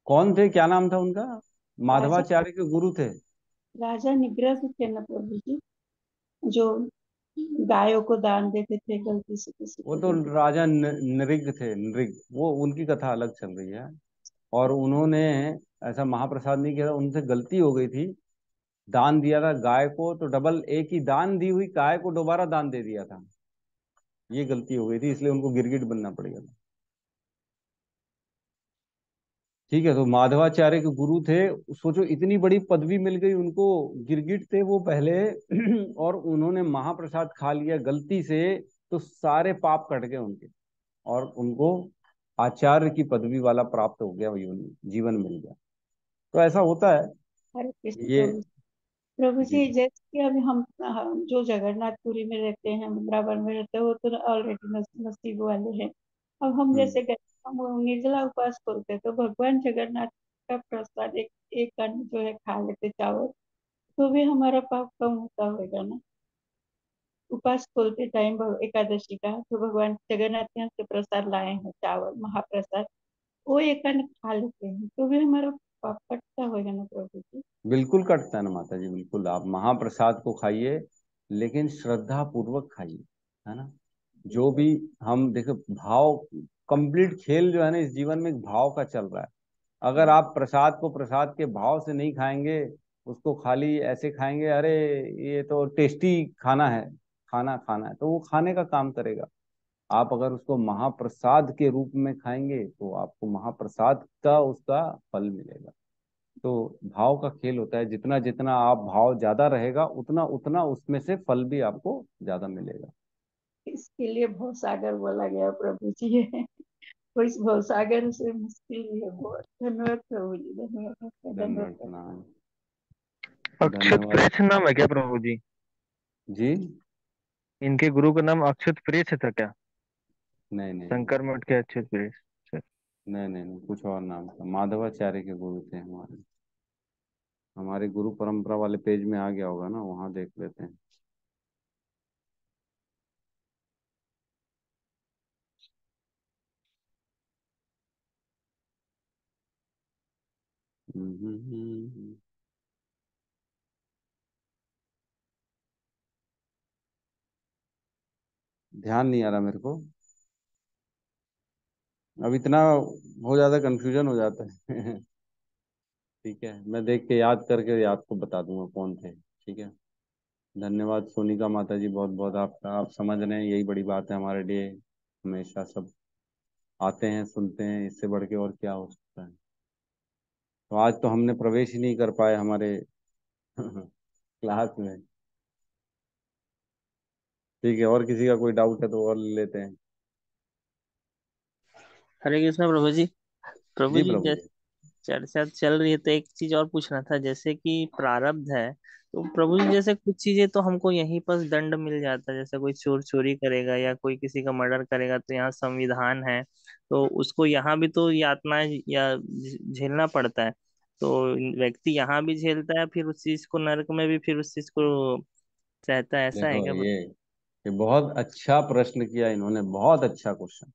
कौन थे, क्या नाम था उनका? राजा माधवाचार्य के गुरु थे। राजा निग्रह भी थे ना प्रभु जी, जो गायों को दान देते थे गलती से किसी वो को तो दे देते। राजा नृग थे, नृग, वो उनकी कथा अलग चल रही है। और उन्होंने ऐसा महाप्रसाद नहीं किया था, उनसे गलती हो गई थी, दान दिया था गाय को तो डबल, एक ही दान दी हुई गाय को दोबारा दान दे दिया था, ये गलती हो गई थी, इसलिए उनको गिरगिट बनना पड़ गया था। ठीक है, तो माधवाचार्य के गुरु थे, सोचो इतनी बड़ी पदवी मिल गई उनको, गिरगिट थे वो पहले और उन्होंने महाप्रसाद खा लिया गलती से, तो सारे पाप कट गए उनके, और उनको आचार्य की पदवी वाला प्राप्त हो गया, जीवन मिल गया। तो ऐसा होता है हरे कृष्ण ये। प्रभु। प्रभु जी। जी जैसे कि अभी हम जो जगन्नाथपुरी में रहते हैं, वृंदावन में रहते हैं, वो तो ऑलरेडी नसीब वाले हैं। अब हम हम्म। जैसे हम निर्जला उपवास खोलते हैं तो भगवान जगन्नाथ का प्रसाद एक एक अन्न जो है खा लेते चावल, तो भी हमारा पाप कम होता होगा ना। उपवास खोलते टाइम एकादशी का तो भगवान जगन्नाथ के यहाँ से प्रसाद लाए हैं, चावल महाप्रसाद, वो एक अन्न खा लेते हैं तो भी हमारा पाप कटता होगा ना प्रभु जी। बिल्कुल कटता है ना माता जी, बिल्कुल। आप महाप्रसाद को खाइए लेकिन श्रद्धा पूर्वक खाइए, है ना। जो भी हम देखो, भाव, कंप्लीट खेल जो है ना इस जीवन में एक भाव का चल रहा है। अगर आप प्रसाद को प्रसाद के भाव से नहीं खाएंगे, उसको खाली ऐसे खाएंगे, अरे ये तो टेस्टी खाना है, खाना खाना है, तो वो खाने का काम करेगा। आप अगर उसको महाप्रसाद के रूप में खाएंगे तो आपको महाप्रसाद का उसका फल मिलेगा। तो भाव का खेल होता है, जितना जितना आप भाव ज्यादा रहेगा उतना उतना उसमें से फल भी आपको ज्यादा मिलेगा। इसके लिए भवसागर बोला गया प्रभु जी। तो इस भवसागर से मुश्किल भी है बहुत। धन्यवाद प्रभु जी, धन्यवाद दंडवत धन्यवाद। प्रणाम। अक्षत धन्यवाद प्रेष नाम है क्या प्रभु जी? जी। इनके गुरु का नाम अक्षत प्रेष था क्या? नहीं नहीं नहीं शंकर मठ के अक्षत प्रेष? अच्छा। नहीं नहीं नहीं, कुछ और नाम था। माधवाचार्य के गुरु थे हमारे। हमारे गुरु परंपरा वाले पेज में आ गया होगा ना, वहां देख लेते हैं। ध्यान नहीं आ रहा मेरे को। अब इतना हो जाता, कंफ्यूजन हो जाता है। ठीक है, मैं देख के याद करके आपको बता दूंगा कौन थे। ठीक है। धन्यवाद सोनिका माता जी, बहुत बहुत आपका। आप समझ रहे हैं, यही बड़ी बात है हमारे लिए। हमेशा सब आते हैं, सुनते हैं, इससे बढ़ के और क्या हो सकता है। तो आज तो हमने प्रवेश ही नहीं कर पाए हमारे क्लास में। ठीक है, और किसी का कोई डाउट है तो और ले लेते हैं। हरे कृष्ण प्रभु जी। प्रभु जी जी, प्रभु जैसे जी। चर्चा चल रही है तो एक चीज और पूछना था, जैसे कि प्रारब्ध है तो प्रभु जी, जैसे कुछ चीजें तो हमको यहीं पर दंड मिल जाता है, जैसे कोई चोर चोरी करेगा या कोई किसी का मर्डर करेगा तो यहाँ संविधान है, तो उसको यहाँ भी तो यातनाएं या झेलना पड़ता है। तो व्यक्ति यहाँ भी झेलता है, फिर उस चीज को नरक में भी फिर उस चीज को सहता है, ऐसा है देखो क्या? ये बहुत अच्छा प्रश्न किया इन्होंने, बहुत अच्छा क्वेश्चन।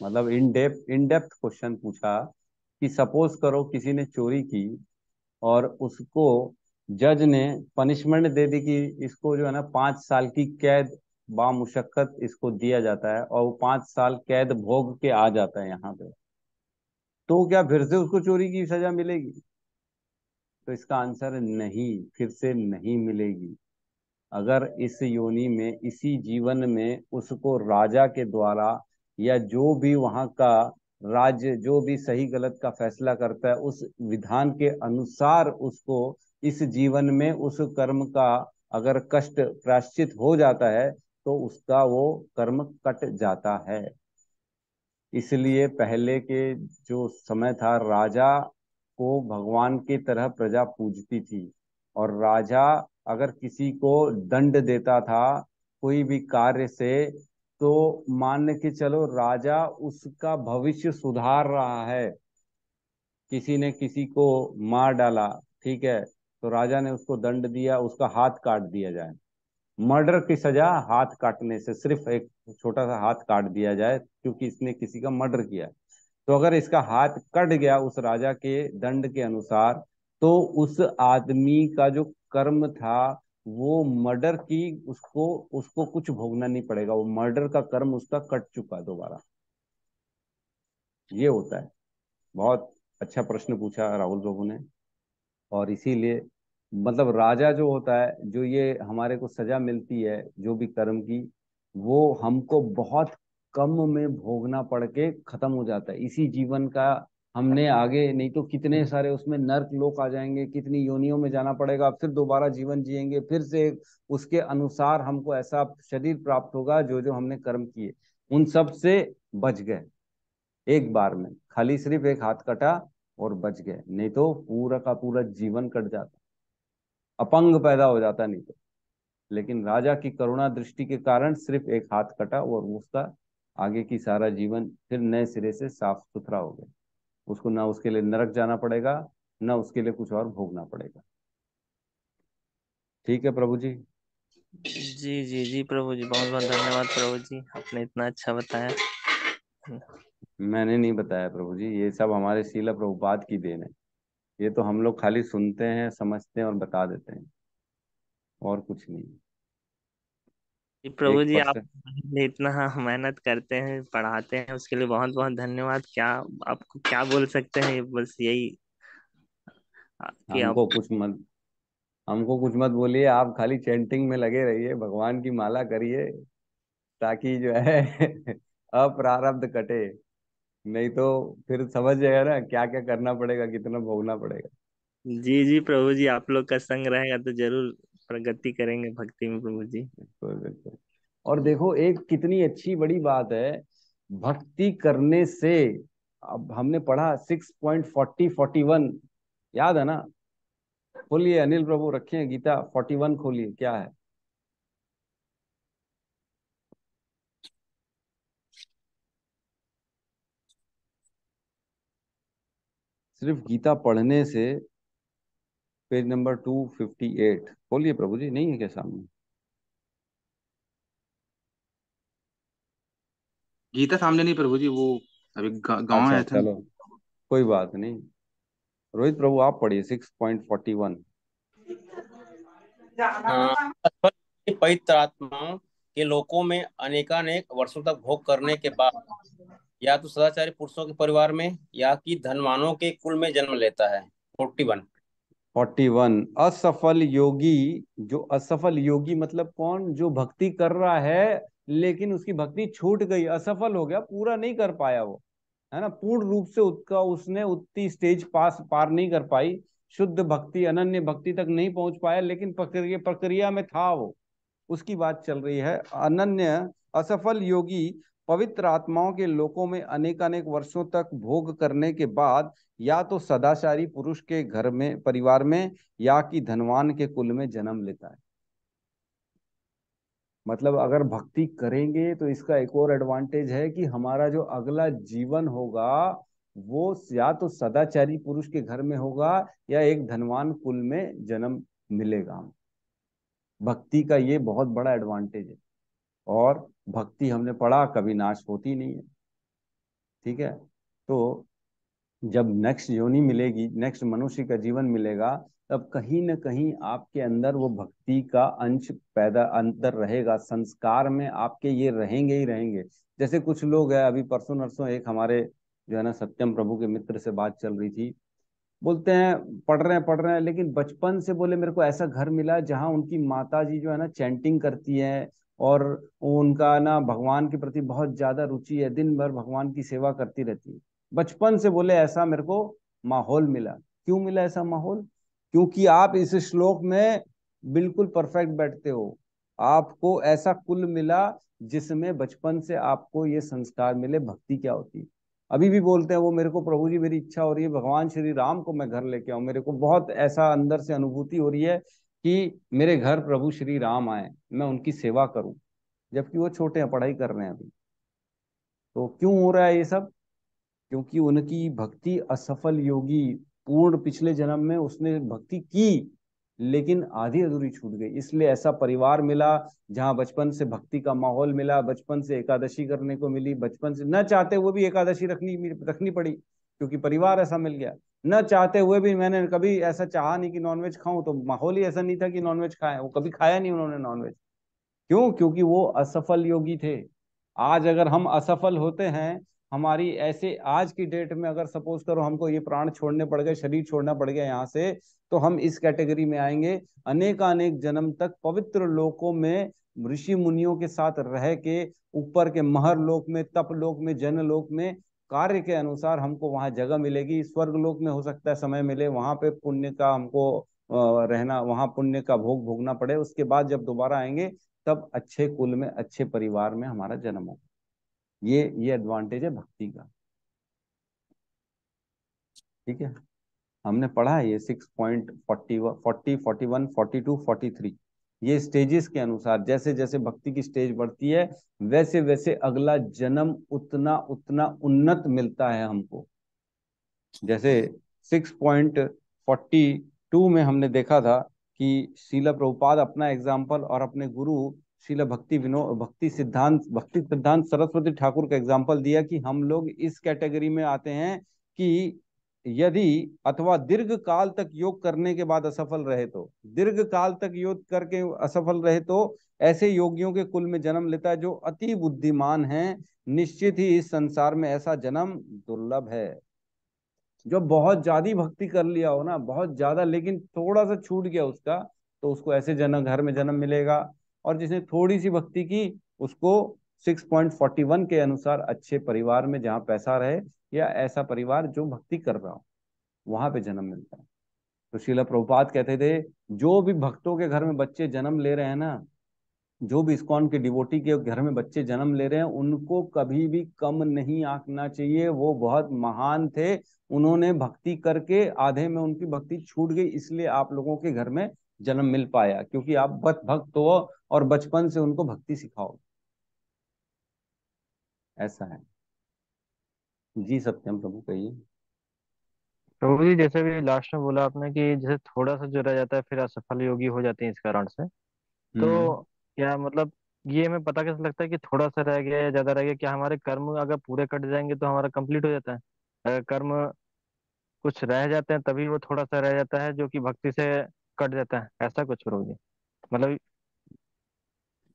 मतलब इन डेप्थ क्वेश्चन पूछा कि सपोज करो किसी ने चोरी की और उसको जज ने पनिशमेंट दे दी कि इसको जो है ना 5 साल की कैद बामुशक्कत इसको दिया जाता है, और वो 5 साल कैद भोग के आ जाता है यहाँ पे, तो क्या फिर से उसको चोरी की सजा मिलेगी? तो इसका आंसर है नहीं, फिर से नहीं मिलेगी। अगर इस योनि में, इसी जीवन में उसको राजा के द्वारा या जो भी वहां का राज्य जो भी सही गलत का फैसला करता है उस विधान के अनुसार उसको इस जीवन में उस कर्म का अगर कष्ट प्रायश्चित हो जाता है तो उसका वो कर्म कट जाता है। इसलिए पहले के जो समय था, राजा को भगवान की तरह प्रजा पूजती थी, और राजा अगर किसी को दंड देता था कोई भी कार्य से, तो मान के चलो राजा उसका भविष्य सुधार रहा है। किसी ने किसी को मार डाला, ठीक है, तो राजा ने उसको दंड दिया, उसका हाथ काट दिया जाए। मर्डर की सजा हाथ काटने से, सिर्फ एक छोटा सा हाथ काट दिया जाए क्योंकि इसने किसी का मर्डर किया। तो अगर इसका हाथ कट गया उस राजा के दंड के अनुसार, तो उस आदमी का जो कर्म था वो मर्डर की, उसको उसको कुछ भोगना नहीं पड़ेगा, वो मर्डर का कर्म उसका कट चुका दोबारा। ये होता है। बहुत अच्छा प्रश्न पूछा राहुल बाबू ने। और इसीलिए मतलब राजा जो होता है, जो ये हमारे को सजा मिलती है जो भी कर्म की, वो हमको बहुत कम में भोगना पड़ के खत्म हो जाता है इसी जीवन का। हमने आगे नहीं तो कितने सारे उसमें नर्क लोक आ जाएंगे, कितनी योनियों में जाना पड़ेगा, फिर दोबारा जीवन जिएंगे, फिर से उसके अनुसार हमको ऐसा शरीर प्राप्त होगा जो जो हमने कर्म किए उन सब से बच गए। एक बार में खाली सिर्फ एक हाथ कटा और बच गए, नहीं तो पूरा का पूरा जीवन कट जाता, अपंग पैदा हो जाता नहीं तो। लेकिन राजा की करुणा दृष्टि के कारण सिर्फ एक हाथ कटा और उसका आगे की सारा जीवन फिर नए सिरे से साफ सुथरा हो गया। उसको ना उसके लिए नरक जाना पड़ेगा, ना उसके लिए कुछ और भोगना पड़ेगा। ठीक है प्रभु जी। जी जी जी प्रभु जी, बहुत बहुत धन्यवाद प्रभु जी, आपने इतना अच्छा बताया। मैंने नहीं बताया प्रभु जी, ये सब हमारे शीला प्रभुपाद की देन है। ये तो हम लोग खाली सुनते हैं, समझते हैं और बता देते हैं, और कुछ नहीं। जी प्रभु एक जी, आप परसेंट इतना मेहनत करते हैं, पढ़ाते हैं, उसके लिए बहुत बहुत धन्यवाद। क्या आपको क्या बोल सकते हैं, बस यही कि आप। हमको कुछ मत हमको कुछ मत बोलिए, आप खाली चैंटिंग में लगे रहिए, भगवान की माला करिए, ताकि जो है अप्रारब्ध कटे। नहीं तो फिर समझ जाएगा ना क्या क्या करना पड़ेगा, कितना भोगना पड़ेगा। जी जी प्रभु जी, आप लोग का संग रहेगा तो जरूर प्रगति करेंगे भक्ति में प्रभु जी। बिल्कुल बिल्कुल। और देखो एक कितनी अच्छी बड़ी बात है, भक्ति करने से, अब हमने पढ़ा 6.4041, याद है ना? खोलिए अनिल प्रभु, रखिए गीता 41, खोलिए, क्या है? सिर्फ गीता पढ़ने से, पेज नंबर 258, खोलिए प्रभु जी, नहीं है क्या सामने? गीता सामने नहीं प्रभु जी, वो अभी गाँव अच्छा आया था ना। चलो, कोई बात नहीं। रोहित प्रभु आप पढ़िए 6.41। हाँ, अथवा पवित्र आत्मा के लोकों में अनेकानेक वर्षों तक भोग करने के बाद या तो सदाचारी पुरुषों के परिवार में या कि धनवानों के कुल में जन्म लेता है। 41। 41, असफल योगी। जो असफल योगी मतलब कौन? जो भक्ति कर रहा है लेकिन उसकी भक्ति छूट गई, असफल हो गया, पूरा नहीं कर पाया वो, है ना, पूर्ण रूप से उसका उसने उतनी स्टेज पार नहीं कर पाई, शुद्ध भक्ति अनन्य भक्ति तक नहीं पहुंच पाया, लेकिन प्रक्रिया प्रक्रिया में था वो, उसकी बात चल रही है। अनन्य असफल योगी पवित्र आत्माओं के लोकों में अनेकानेक वर्षों तक भोग करने के बाद या तो सदाचारी पुरुष के घर में परिवार में या कि धनवान के कुल में जन्म लेता है। मतलब अगर भक्ति करेंगे तो इसका एक और एडवांटेज है कि हमारा जो अगला जीवन होगा वो या तो सदाचारी पुरुष के घर में होगा या एक धनवान कुल में जन्म मिलेगा। भक्ति का ये बहुत बड़ा एडवांटेज है। और भक्ति हमने पढ़ा कभी नाश होती नहीं है, ठीक है? तो जब नेक्स्ट योनि मिलेगी, नेक्स्ट मनुष्य का जीवन मिलेगा, तब कहीं ना कहीं आपके अंदर वो भक्ति का अंश पैदा अंदर रहेगा, संस्कार में आपके ये रहेंगे ही रहेंगे। जैसे कुछ लोग हैं, अभी परसों नरसों एक हमारे जो है ना सत्यम प्रभु के मित्र से बात चल रही थी, बोलते हैं पढ़ रहे हैं, लेकिन बचपन से बोले मेरे को ऐसा घर मिला जहाँ उनकी माता जी जो है ना चैंटिंग करती है और उनका ना भगवान के प्रति बहुत ज्यादा रुचि है, दिन भर भगवान की सेवा करती रहती है। बचपन से बोले ऐसा मेरे को माहौल मिला। क्यों मिला ऐसा माहौल? क्योंकि आप इस श्लोक में बिल्कुल परफेक्ट बैठते हो। आपको ऐसा कुल मिला जिसमें बचपन से आपको ये संस्कार मिले भक्ति क्या होती है। अभी भी बोलते हैं वो मेरे को, प्रभु जी मेरी इच्छा हो रही है भगवान श्री राम को मैं घर लेके आऊं, मेरे को बहुत ऐसा अंदर से अनुभूति हो रही है कि मेरे घर प्रभु श्री राम आए, मैं उनकी सेवा करूं, जबकि वो छोटे हैं, पढ़ाई कर रहे हैं अभी। तो क्यों हो रहा है ये सब? क्योंकि उनकी भक्ति असफल योगी, पूर्ण पिछले जन्म में उसने भक्ति की लेकिन आधी अधूरी छूट गई, इसलिए ऐसा परिवार मिला जहां बचपन से भक्ति का माहौल मिला, बचपन से एकादशी करने को मिली, बचपन से न चाहते हुए भी एकादशी रखनी रखनी पड़ी क्योंकि परिवार ऐसा मिल गया। न चाहते हुए भी मैंने कभी ऐसा चाहा नहीं कि नॉनवेज खाऊं, तो माहौल ही ऐसा नहीं था कि नॉनवेज खाएं, वो कभी खाया नहीं उन्होंने नॉनवेज। क्यों? क्योंकि वो असफल योगी थे। आज अगर हम असफल होते हैं, हमारी ऐसे आज की डेट में अगर सपोज करो हमको ये प्राण छोड़ने पड़ गए, शरीर छोड़ना पड़ गया यहाँ से, तो हम इस कैटेगरी में आएंगे, अनेकानेक जन्म तक पवित्र लोकों में ऋषि मुनियों के साथ रह के, ऊपर के महर लोक में, तप लोक में, जन लोक में कार्य के अनुसार हमको वहां जगह मिलेगी। स्वर्ग लोक में हो सकता है समय मिले, वहां पे पुण्य का हमको रहना, वहां पुण्य का भोग भोगना पड़े, उसके बाद जब दोबारा आएंगे तब अच्छे कुल में अच्छे परिवार में हमारा जन्म हो। ये एडवांटेज है भक्ति का, ठीक है? हमने पढ़ा है ये 6.40 40 41 42 43, ये स्टेजेस के अनुसार जैसे जैसे भक्ति की स्टेज बढ़ती है वैसे वैसे अगला जन्म उतना उतना उन्नत मिलता है हमको। जैसे 6.42 में हमने देखा था कि शीला प्रभुपाद अपना एग्जाम्पल और अपने गुरु शीला भक्ति सिद्धांत सरस्वती ठाकुर का एग्जाम्पल दिया कि हम लोग इस कैटेगरी में आते हैं कि यदि अथवा दीर्घ काल तक योग करने के बाद असफल रहे, तो दीर्घ काल तक योग करके असफल रहे तो ऐसे योगियों के कुल में जन्म लेता है जो अति बुद्धिमान हैं। निश्चित ही इस संसार में ऐसा जन्म दुर्लभ है। जो बहुत ज्यादा भक्ति कर लिया हो ना, बहुत ज्यादा, लेकिन थोड़ा सा छूट गया उसका, तो उसको ऐसे जन्म घर में जन्म मिलेगा। और जिसने थोड़ी सी भक्ति की उसको 6.41 के अनुसार अच्छे परिवार में जहाँ पैसा रहे या ऐसा परिवार जो भक्ति कर रहा हो वहां पे जन्म मिलता है। तो शीला प्रभुपाद कहते थे जो भी भक्तों के घर में बच्चे जन्म ले रहे हैं ना, जो भी इस्कॉन के डिवोटी के घर में बच्चे जन्म ले रहे हैं उनको कभी भी कम नहीं आंकना चाहिए। वो बहुत महान थे, उन्होंने भक्ति करके आधे में उनकी भक्ति छूट गई, इसलिए आप लोगों के घर में जन्म मिल पाया, क्योंकि आप भक्त हो और बचपन से उनको भक्ति सिखाओ। ऐसा है। जी सत्यम प्रभु कहिए। प्रभु जी जैसे भी लास्ट में बोला आपने कि जैसे थोड़ा सा जो रह जाता है फिर असफल योगी हो जाते हैं इस कारण से, हम्म। तो क्या मतलब ये हमें पता कैसे लगता है कि थोड़ा सा रह गया या ज्यादा रह गया? क्या हमारे कर्म अगर पूरे कट जाएंगे तो हमारा कंप्लीट हो जाता है? अगर कर्म कुछ रह जाते हैं तभी वो थोड़ा सा रह जाता है जो कि भक्ति से कट जाता है, ऐसा कुछ प्रभु जी मतलब?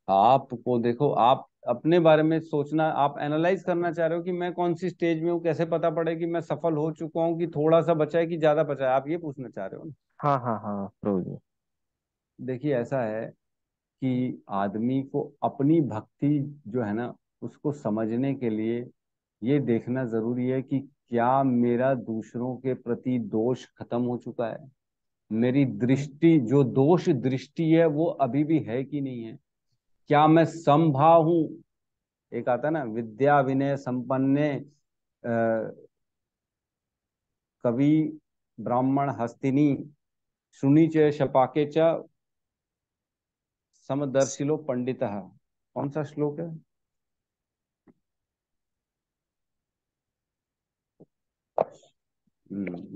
आपको देखो, आप अपने बारे में सोचना, आप एनालाइज करना चाह रहे हो कि मैं कौन सी स्टेज में हूँ, कैसे पता पड़े कि मैं सफल हो चुका हूँ, कि थोड़ा सा बचा है कि ज्यादा बचा है, आप ये पूछना चाह रहे हो ना। हाँ हाँ हाँ प्रभु जी। देखिए ऐसा है कि आदमी को अपनी भक्ति जो है ना उसको समझने के लिए ये देखना जरूरी है कि क्या मेरा दूसरों के प्रति दोष खत्म हो चुका है, मेरी दृष्टि जो दोष दृष्टि है वो अभी भी है कि नहीं है, क्या मैं समभाव हूं। एक आता है ना, विद्या विनय संपन्ने कवि ब्राह्मण हस्तिनी शुनि च शपाके च समदर्शिलो पंडितः। कौन सा श्लोक है?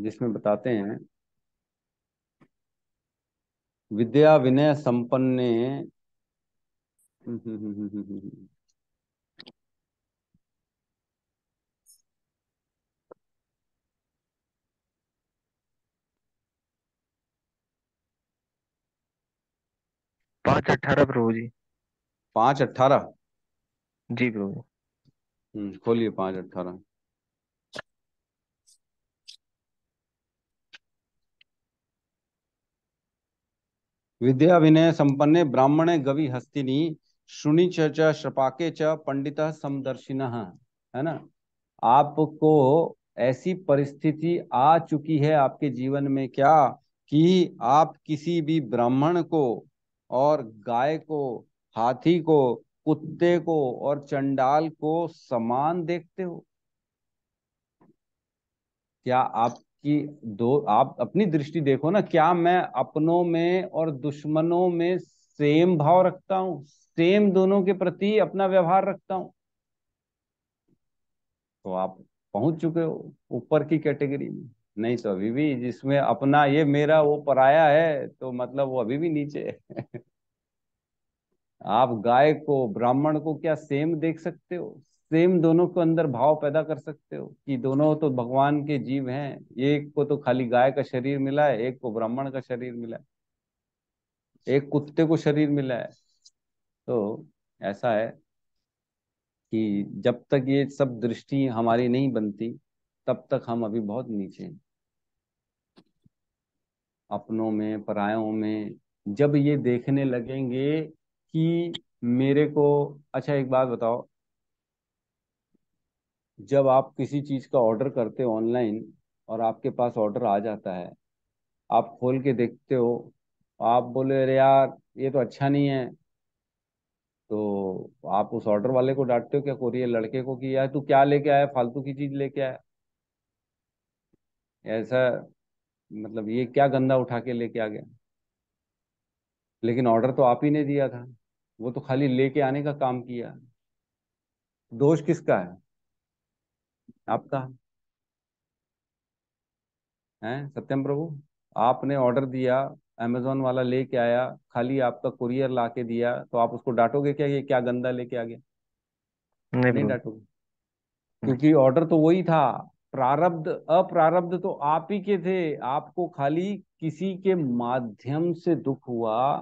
जिसमें बताते हैं विद्या विनय संपन्ने। पाँच अट्ठारह प्रभु जी। 5:18। जी प्रभु। खोलिए 5:18। विद्या विनय संपन्ने ब्राह्मणे गवि हस्तिनी शुनि च शपाके च पंडितः समदर्शिनः। है ना। आपको ऐसी परिस्थिति आ चुकी है आपके जीवन में क्या, कि आप किसी भी ब्राह्मण को और गाय को, हाथी को, कुत्ते को और चंडाल को समान देखते हो? क्या आपकी दो, आप अपनी दृष्टि देखो ना, क्या मैं अपनों में और दुश्मनों में सेम भाव रखता हूँ, सेम दोनों के प्रति अपना व्यवहार रखता हूँ? तो आप पहुंच चुके हो ऊपर की कैटेगरी में। नहीं तो अभी भी जिसमें अपना ये मेरा वो पराया है, तो मतलब वो अभी भी नीचे है। आप गाय को ब्राह्मण को क्या सेम देख सकते हो? सेम दोनों को अंदर भाव पैदा कर सकते हो कि दोनों तो भगवान के जीव हैं, एक को तो खाली गाय का शरीर मिला है, एक को ब्राह्मण का शरीर मिला है, एक कुत्ते को शरीर मिला है। तो ऐसा है कि जब तक ये सब दृष्टि हमारी नहीं बनती तब तक हम अभी बहुत नीचे हैं, अपनों में परायों में। जब ये देखने लगेंगे कि मेरे को, अच्छा एक बात बताओ, जब आप किसी चीज का ऑर्डर करते हो ऑनलाइन और आपके पास ऑर्डर आ जाता है, आप खोल के देखते हो, आप बोले अरे यार ये तो अच्छा नहीं है, तो आप उस ऑर्डर वाले को डांटते हो क्या, कोरियर लड़के को, कि यार तू क्या लेके आया, फालतू की चीज लेके आया, ऐसा मतलब ये क्या गंदा उठा के लेके आ गया? लेकिन ऑर्डर तो आप ही ने दिया था, वो तो खाली लेके आने का काम किया। दोष किसका है? आपका है सत्यम प्रभु। आपने ऑर्डर दिया, अमेजोन वाला लेके आया, खाली आपका कुरियर ला के दिया, तो आप उसको डांटोगे क्या, ये क्या गंदा लेके आ गया? नहीं नहीं प्रभु। डांटोगे, नहीं। क्योंकि ऑर्डर तो वही था। प्रारब्ध अप्रारब्ध तो आप ही के थे, आपको खाली किसी के माध्यम से दुख हुआ,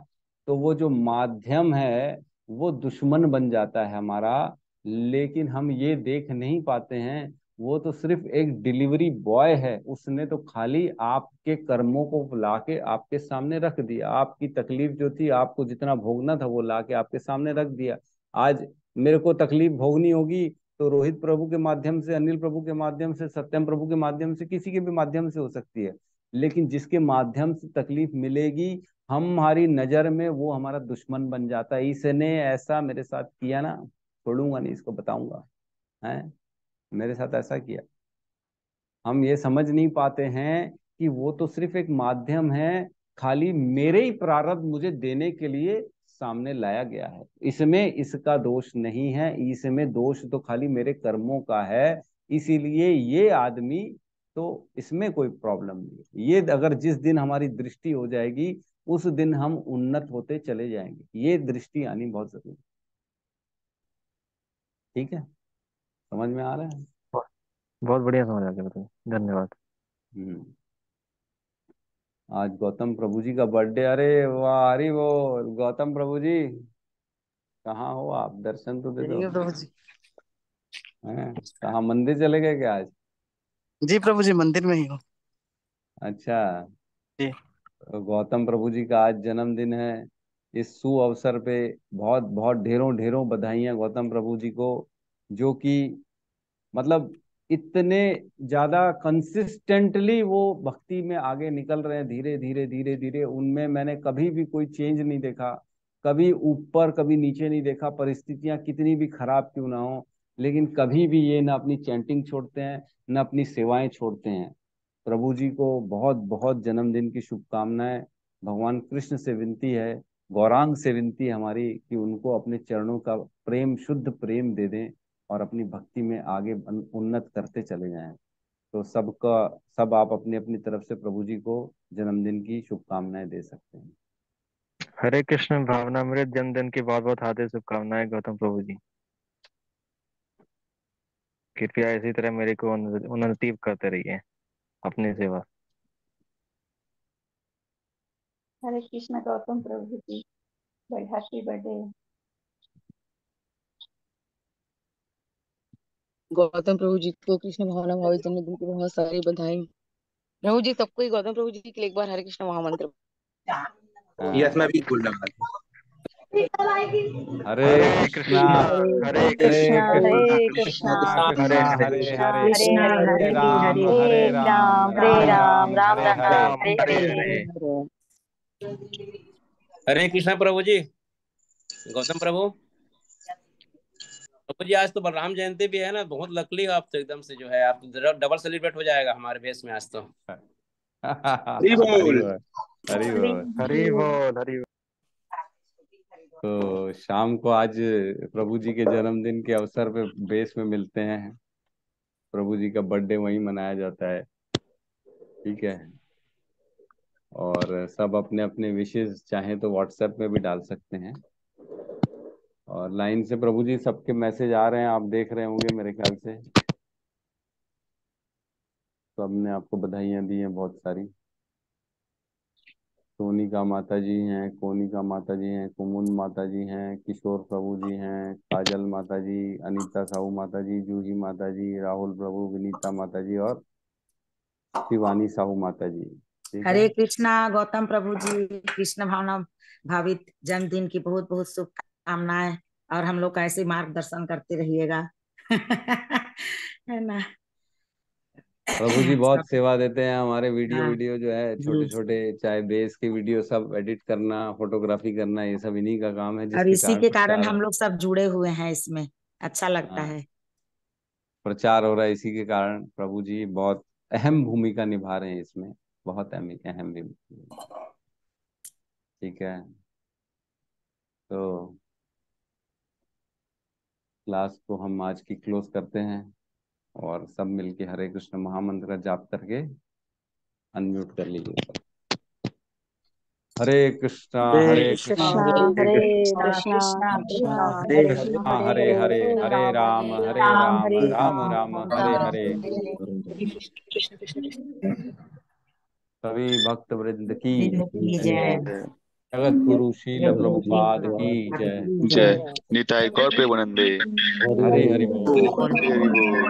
तो वो जो माध्यम है वो दुश्मन बन जाता है हमारा। लेकिन हम ये देख नहीं पाते हैं, वो तो सिर्फ एक डिलीवरी बॉय है, उसने तो खाली आपके कर्मों को लाके आपके सामने रख दिया, आपकी तकलीफ जो थी, आपको जितना भोगना था वो लाके आपके सामने रख दिया। आज मेरे को तकलीफ भोगनी होगी तो रोहित प्रभु के माध्यम से, अनिल प्रभु के माध्यम से, सत्यम प्रभु के माध्यम से, किसी के भी माध्यम से हो सकती है। लेकिन जिसके माध्यम से तकलीफ मिलेगी, हमारी नजर में वो हमारा दुश्मन बन जाता है। इसने ऐसा मेरे साथ किया ना, छोड़ूंगा नहीं इसको, बताऊंगा है, मेरे साथ ऐसा किया। हम ये समझ नहीं पाते हैं कि वो तो सिर्फ एक माध्यम है, खाली मेरे ही प्रारब्ध मुझे देने के लिए सामने लाया गया है। इसमें इसका दोष नहीं है, इसमें दोष तो खाली मेरे कर्मों का है। इसीलिए ये आदमी, तो इसमें कोई प्रॉब्लम नहीं। ये अगर जिस दिन हमारी दृष्टि हो जाएगी, उस दिन हम उन्नत होते चले जाएंगे। ये दृष्टि आनी बहुत जरूरी है। ठीक है, समझ में आ रहा है? बहुत बहुत बढ़िया समझ आ गया, बताइए, धन्यवाद। हम्म। आज गौतम प्रभु जी का बर्थडे, अरे वाह, हरी बोल गौतम प्रभु जी। कहाँ हो आप, दर्शन तो दे दो। ठीक है प्रभु जी। हैं, कहाँ मंदिर चले गए क्या आज? जी प्रभु जी, मंदिर में ही हूँ। अच्छा, जी। तो गौतम प्रभु जी का आज जन्मदिन है। इस सु अवसर पे बहुत बहुत ढेरों ढेरों बधाइयां गौतम प्रभु जी को, जो कि मतलब इतने ज्यादा कंसिस्टेंटली वो भक्ति में आगे निकल रहे हैं, धीरे धीरे धीरे धीरे। उनमें मैंने कभी भी कोई चेंज नहीं देखा, कभी ऊपर कभी नीचे नहीं देखा। परिस्थितियां कितनी भी खराब क्यों ना हो, लेकिन कभी भी ये ना अपनी चैंटिंग छोड़ते हैं, न अपनी सेवाएं छोड़ते हैं। प्रभु जी को बहुत बहुत जन्मदिन की शुभकामनाएं। भगवान कृष्ण से विनती है, गौरांग से विनती है हमारी, कि उनको अपने चरणों का प्रेम, शुद्ध प्रेम दे दें और अपनी भक्ति में आगे उन्नत करते चले जाएं। तो सबका सब आप अपनी अपनी तरफ से प्रभु जी को जन्मदिन की शुभकामनाएं दे सकते हैं। हरे कृष्ण भावना, मेरे जन्मदिन की बहुत बहुत हार्दिक शुभकामनाएं गौतम प्रभु जी। कृपया इसी तरह मेरे को उन्नति करते रहिए अपनी सेवा। हरे कृष्ण गौतम प्रभु जी, हैप्पी बर्थडे। गौतम प्रभु जी को कृष्ण भावना भावी जन्मदिन की बहुत सारी बधाई। प्रभु जी सबको ही गौतम प्रभु जी के लिए एक बार हरे कृष्ण महामंत्र। यस, मैं भी बोल रहा था। हरे हरे कृष्णा, कृष्णा, हरे हरे हरे कृष्णा, कृष्णा, हरे कृष्णा, कृष्णा, कृष्णा कृष्णा कृष्णा कृष्णा, हरे कृष्णा हरे, हरे कृष्णा हरे, हरे हरे राम हरे, हरे हरे राम, राम हरे राम राम, राम राम हरे राम हरे। राम हरे हरे हरे। हरे। हरे कृष्णा प्रभु जी। गौतम प्रभु, प्रभु जी आज तो बलराम जयंती भी है ना, बहुत लकली हो आप तो, एकदम से जो है आप तो डबल सेलिब्रेट हो जाएगा हमारे भेष में आज तो। हरी हरि बोल। बोल, हरि बोल। हरि बोल, हरि बोल। तो शाम को आज प्रभु जी के जन्मदिन के अवसर पे बेस में मिलते हैं। प्रभु जी का बर्थडे वहीं मनाया जाता है। ठीक है, और सब अपने अपने विशेष चाहें तो व्हाट्सएप में भी डाल सकते हैं। और लाइन से प्रभु जी सबके मैसेज आ रहे हैं, आप देख रहे होंगे मेरे ख्याल से। तो हमने आपको बधाइयाँ दी हैं बहुत सारी। सोनिका माता जी हैं, कोनिका माता जी हैं, कुमुन माता जी हैं, किशोर प्रभु जी हैं, काजल माता जी, अनीता साहू माता जी, जूही माता जी, राहुल प्रभु, विनीता माता जी और शिवानी साहू माता जी। ठीक है। हरे कृष्णा गौतम प्रभु जी, कृष्ण भावना भावित जन्मदिन की बहुत बहुत शुभकामनाएं, और हम लोग का ऐसे मार्गदर्शन करते रहिएगा। है ना। प्रभु जी बहुत सब। सेवा देते हैं। हमारे वीडियो हाँ वीडियो जो है छोटे जी। छोटे, चाहे बेस की वीडियो सब एडिट करना, फोटोग्राफी करना, ये सब इन्हीं का काम है, और जिसके इसी कारण के कारण प्रचार हम हो। लोग सब जुड़े हुए हैं इसमें, अच्छा लगता हाँ, है। प्रचार हो रहा है इसी के कारण। प्रभु जी बहुत अहम भूमिका निभा रहे हैं इसमें, बहुत अहम अहम भूमिका। ठीक है, तो क्लास को हम आज की क्लोज करते हैं, और सब मिलके हरे कृष्ण महामंत्र का जाप करके अनम्यूट कर लीजिए सब। हरे कृष्णा, हरे हरे कृष्णा कृष्णा, कृष्णा, हरे हरे कृष्णा कृष्णा, कृष्णा कृष्णा कृष्णा हरे हरे कृष्णा, कृष्णा, हरे, हरे हरे हरे, हरे, हरे हरे राम, राम, हरे हरे राम, राम, हरे राम राम, राम, राम हरे राम, हरे। हरे हरे। सभी भक्त वृंद की की जय। जगत गुरु शील प्रभुपाद की जय। की जय जय। निताय गौर प्रेमानंदे। हरि हरि बोल। हरि हरि बोल।